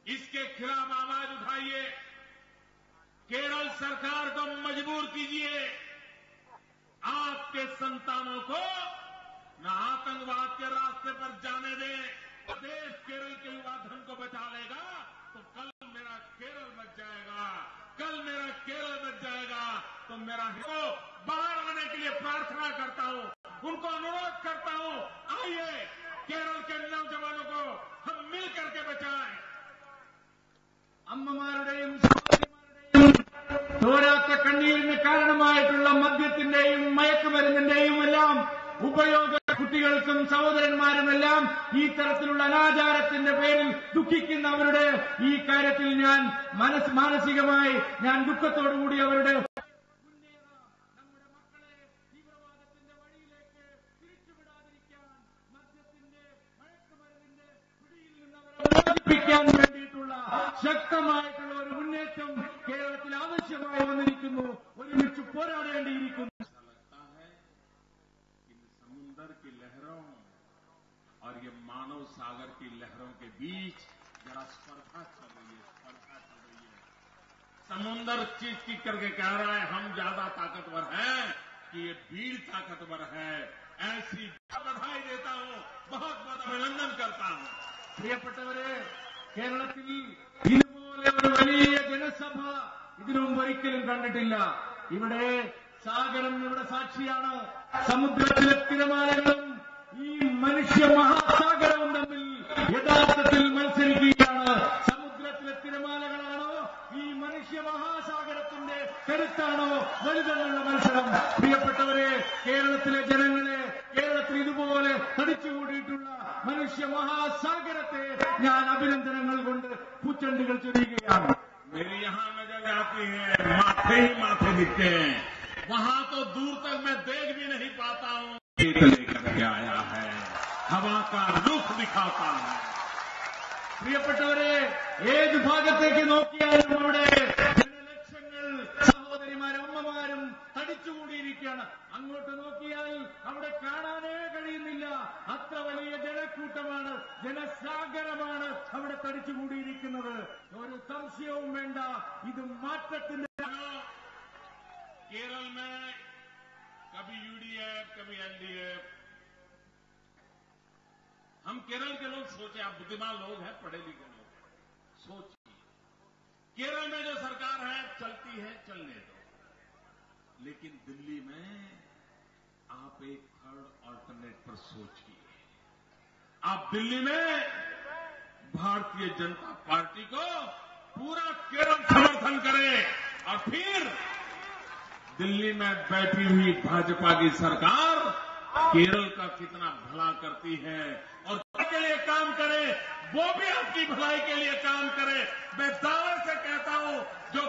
इसके खिलाफ आवाज उठाइए। केरल सरकार को मजबूर कीजिए। आपके संतानों को न आतंकवाद के रास्ते पर जाने दें। देश केरल के युवा धन को बचा लेगा तो कल मेरा केरल बच जाएगा। कल मेरा केरल बच जाएगा तो मेरा को बाहर आने के लिए प्रार्थना करता हूं, उनको अनुरोध करता हूं, आइए केरल के नौजवानों को हम मिल करके बचाएं। അമ്മമാരുടെയും സഹോദരിമാരുടെയും തോരാത്ത കണ്ണീരിന് കാരണമായിട്ടുള്ള മദ്യത്തിന്റെയും മയക്കുമരുന്നിന്റെയും എല്ലാം ഉപയോഗ കുട്ടികൾക്കും സഹോദരന്മാരുമെല്ലാം ഈ തരത്തിലുള്ള അനാചാരത്തിന്റെ പേരിൽ ദുഃഖിക്കുന്നവരുടെ ഈ കാര്യത്തിൽ ഞാൻ മാനസികമായി ഞാൻ ദുഃഖത്തോടുകൂടി അവരുടെ നമ്മുടെ മക്കളെ തീവ്രവാദത്തിന്റെ വഴിയിലേക്ക് തിരിച്ചുവിടാതിരിക്കാൻ, മദ്യത്തിന്റെ മയക്കുമരുന്നിന്റെ പിടിയിൽ നിന്ന് അവരെ മോചിപ്പിക്കാൻ വേണ്ടിയിട്ടുള്ള ശക്തമായിട്ടുള്ള ഒരു മുന്നേറ്റം കേരളത്തിൽ ആവശ്യമായി വന്നിരിക്കുന്നു. ഒരുമിച്ച് പോരാടേണ്ടിയിരിക്കുന്നു. समुद्र की लहरों और ये मानव सागर की लहरों के बीच जरा स्पर्धा चल रही है। समुद्र चीख करके कह रहा है हम ज्यादा ताकतवर हैं कि ये भीड़ ताकतवर है। ऐसी बधाई देता हूं, बहुत बहुत अभिनंदन करता हूं। പ്രിയപ്പെട്ടവരെ, കേരളത്തിൽ ഇതുപോലെ ഒരു വലിയ ജനസഭ ഇതിനു മുമ്പ് ഒരിക്കലും കണ്ടിട്ടില്ല. ഇവിടെ സാഗരം ഇവിടെ സാക്ഷിയാണ്. സമുദ്രത്തിലെ തിരമാലകളും ഈ മനുഷ്യ മഹാസാഗരവും തമ്മിൽ യഥാർത്ഥത്തിൽ മത്സരിക്കുകയാണ്. സമുദ്രത്തിലെ തിരമാലകളാണോ ഈ മനുഷ്യ മഹാസാഗരത്തിന്റെ കരുത്താണോ വലുതെന്നുള്ള മത്സരം? പ്രിയപ്പെട്ടവരെ, കേരളത്തിലെ ജനങ്ങളെ, കേരളത്തിൽ ഇതുപോലെ തടിച്ചുകൂടിയിട്ടുള്ള മനുഷ്യ മഹാസാഗരത്തെ ഞാൻ അഭിനന്ദനങ്ങൾ കൊണ്ട് പൂച്ചെണ്ടുകൾ ചൊരിയുകയാണ്. मेरी यहां नजर आती है, माथे ही माथे दिखते हैं, वहां तो दूर तक मैं देख भी नहीं पाता हूं। लेकर के आया है, हवा का रुख दिखाता है। പ്രിയപ്പെട്ടവരെ, ഏത് ഭാഗത്തേക്ക് നോക്കിയാലും അവിടെ ജനലക്ഷങ്ങൾ, സഹോദരിമാരും അമ്മമാരും തടിച്ചുകൂടിയിരിക്കുകയാണ്. അങ്ങോട്ട് നോക്കിയാൽ അവിടെ കാണാനേ കഴിയുന്നില്ല. അത്ര വലിയ ജനക്കൂട്ടമാണ്, ജനസാഗരമാണ് അവിടെ തടിച്ചുകൂടിയിരിക്കുന്നത്. ഒരു സംശയവും വേണ്ട, ഇത് മാറ്റത്തിന്റെ. केरल में कभी यूडीएफ, कभी एलडीएफ, हम केरल के लोग सोचे, आप बुद्धिमान लोग हैं, पढ़े लिखे लोग हैं, सोचिए केरल में जो सरकार है चलती है, चलने दो। लेकिन दिल्ली में आप एक थर्ड ऑल्टरनेट पर सोचिए। आप दिल्ली में भारतीय जनता पार्टी को पूरा केरल समर्थन करें और फिर दिल्ली में बैठी हुई भाजपा की सरकार केरल का कितना भला करती है और के लिए काम करे, वो भी आपकी भलाई के लिए काम करे। मैं दावे से कहता हूं, जो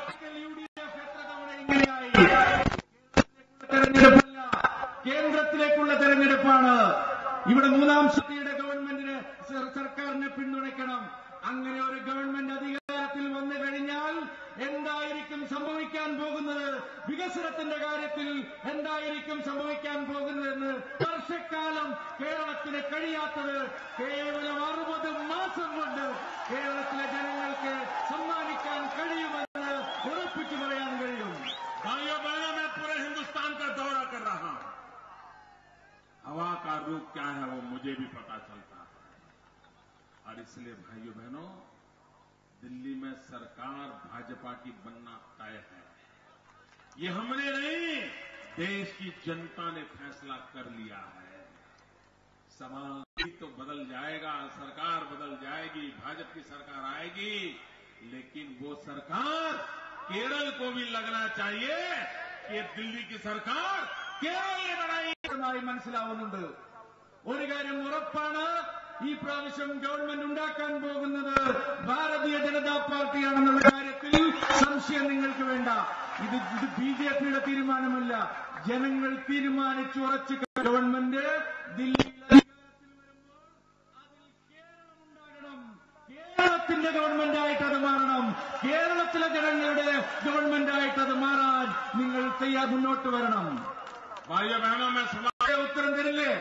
കേന്ദ്രത്തിലേക്കുള്ള തെരഞ്ഞെടുപ്പാണ്. ഇവിടെ മൂന്നാം ശക്തിയുടെ ഗവൺമെന്റിന് സർക്കാരിനെ പിന്തുണയ്ക്കണം. അങ്ങനെ ഒരു ഗവൺമെന്റ് അധികാരത്തിൽ വന്നു കഴിഞ്ഞാൽ എന്തായിരിക്കും സംഭവിക്കാൻ പോകുന്നത്, വികസനത്തിന്റെ കാര്യത്തിൽ എന്തായിരിക്കും സംഭവിക്കാൻ പോകുന്നതെന്ന് വർഷക്കാലം കേരളത്തിന് കഴിയാത്തത് കേവലം 60 മാസം കൊണ്ട് കേരളത്തിലെ ജനങ്ങൾക്ക് സമ്മാനിക്കാൻ കഴിയുമെന്ന് ഉറപ്പിച്ചു പറയാൻ കഴിയും. भाइयों बहनों, मैं पूरे हिंदुस्तान का दौरा कर रहा हूं। हवा का रुख क्या है वो मुझे भी पता चलता है और इसलिए भाइयों बहनों, दिल्ली में सरकार भाजपा की बनना तय है। ये हमने नहीं, देश की जनता ने फैसला कर लिया है। सवाल तो बदल जाएगा, सरकार बदल जाएगी, भाजपा की सरकार आएगी, लेकिन वो सरकार केरल को भी लगना चाहिए कि दिल्ली की सरकार केरल ने बनाई। മനസ്സിലാവുന്നുണ്ട്. ഒരു കാര്യം ഉറപ്പാണ്, ഈ പ്രാവശ്യം ഗവൺമെന്റ് ഉണ്ടാക്കാൻ പോകുന്നത് ഭാരതീയ ജനതാ പാർട്ടിയാണെന്നുള്ള കാര്യത്തിൽ സംശയം നിങ്ങൾക്ക് വേണ്ട. ഇത് ബിജെപിയുടെ തീരുമാനമല്ല, ജനങ്ങൾ തീരുമാനിച്ചുറച്ച ഗവൺമെന്റ് ദില്ലിയിൽ അധികാരത്തിൽ വരുമ്പോൾ അതിൽ കേരളം ഉണ്ടാകണം. കേരളത്തിന്റെ ഗവൺമെന്റായിട്ട് അത് മാറണം. കേരളത്തിലെ ജനങ്ങളുടെ ഗവൺമെന്റായിട്ട് അത് മാറാൻ നിങ്ങൾ മുന്നോട്ട് വരണം. भाइयों बहनों, मैं सवाल ഉത്തരം തരില്ലേ?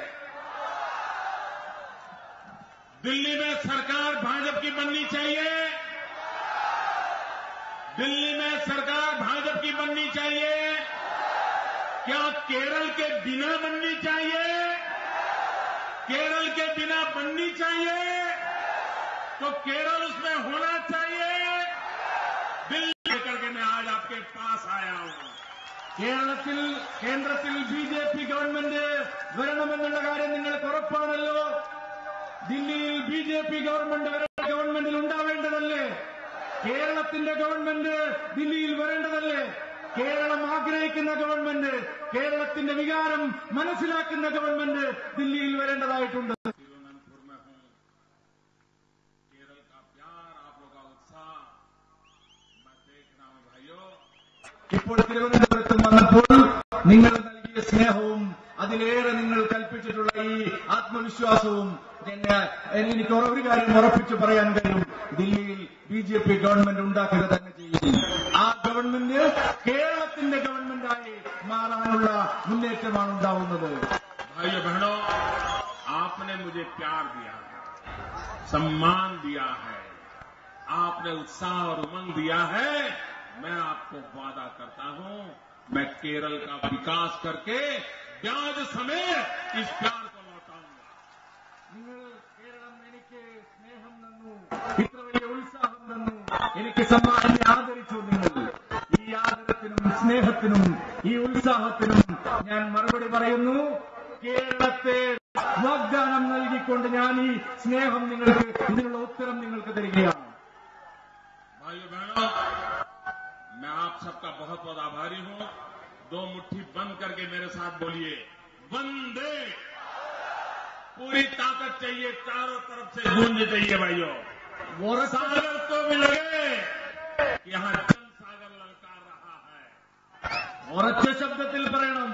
दिल्ली में सरकार भाजपा की बननी चाहिए। दिल्ली में सरकार भाजपा की बननी चाहिए। क्या केरल के बिना बननी चाहिए? केरल के बिना बननी चाहिए तो केरल उसमें होना चाहिए। दिल्ली लेकर के मैं आज आपके पास आया हूं। കേന്ദ്രത്തിൽ ബിജെപി ഗവൺമെന്റ് വരണമെന്നുള്ള കാര്യം നിങ്ങൾക്ക് ഉറപ്പാണല്ലോ. ദില്ലിയിൽ ബിജെപി ഗവൺമെന്റിൽ ഉണ്ടാവേണ്ടതല്ലേ? കേരളത്തിന്റെ ഗവൺമെന്റ് ദില്ലിയിൽ വരേണ്ടതല്ലേ? കേരളം ആഗ്രഹിക്കുന്ന ഗവൺമെന്റ്, കേരളത്തിന്റെ വികാരം മനസ്സിലാക്കുന്ന ഗവൺമെന്റ് ദില്ലിയിൽ വരേണ്ടതായിട്ടുണ്ട്. तिरुवनंतपुर में हूं, केरल का प्यार, आप लोगों का उत्साह मैं देख रहा हूं भाइयों। ഇപ്പോൾ തിരുവനന്തപുരത്ത് വന്നപ്പോൾ നിങ്ങൾ നൽകിയ സ്നേഹവും അതിലേറെ നിങ്ങൾ കൽപ്പിച്ചിട്ടുള്ള ഈ ആത്മവിശ്വാസവും എനിക്ക് ഒരു കാര്യം ഉറപ്പിച്ചു പറയാൻ കഴിയും. ദില്ലിയിൽ ബിജെപി ഗവൺമെന്റ് ഉണ്ടാക്കുക തന്നെ ചെയ്യും. ആ ഗവൺമെന്റ് കേരളത്തിന്റെ ഗവൺമെന്റായി മാറാനുള്ള മുന്നേറ്റമാണ് ഉണ്ടാവുന്നത്. भाइयों बहनों, आपने मुझे प्यार दिया है, सम्मान दिया है, आपने उत्साह और उमंग दिया है। मैं आपको वादा करता हूं, मैं केरल का विकास करके ब्याज समेत इस प्यार को लौटाऊंगा। നിങ്ങൾ കേരളം എനിക്ക് സ്നേഹം തന്നു, ഇത്ര വലിയ ഉത്സാഹം തന്നു, എനിക്ക് സമ്മാനം ആദരിച്ചു. നിങ്ങൾ ഈ ആദരത്തിനും സ്നേഹത്തിനും ഈ ഉത്സാഹത്തിനും ഞാൻ മറുപടി പറയുന്നു. കേരളത്തെ വാഗ്ദാനം നൽകിക്കൊണ്ട് ഞാൻ ഈ സ്നേഹം നിങ്ങൾക്ക്, ഇതിനുള്ള ഉത്തരം നിങ്ങൾക്ക് തരികയാണ്. भाइयों बहनों, मैं आप सबका बहुत बहुत आभारी हूं। दो मुट्ठी बंद करके मेरे साथ बोलिए, वंदे। पूरी ताकत चाहिए, चारों तरफ से गूंज चाहिए भाइयों। सागर तो मिलेंगे, यहां जन सागर ललकार रहा है। ഉറച്ച ശബ്ദത്തിൽ പറയണം,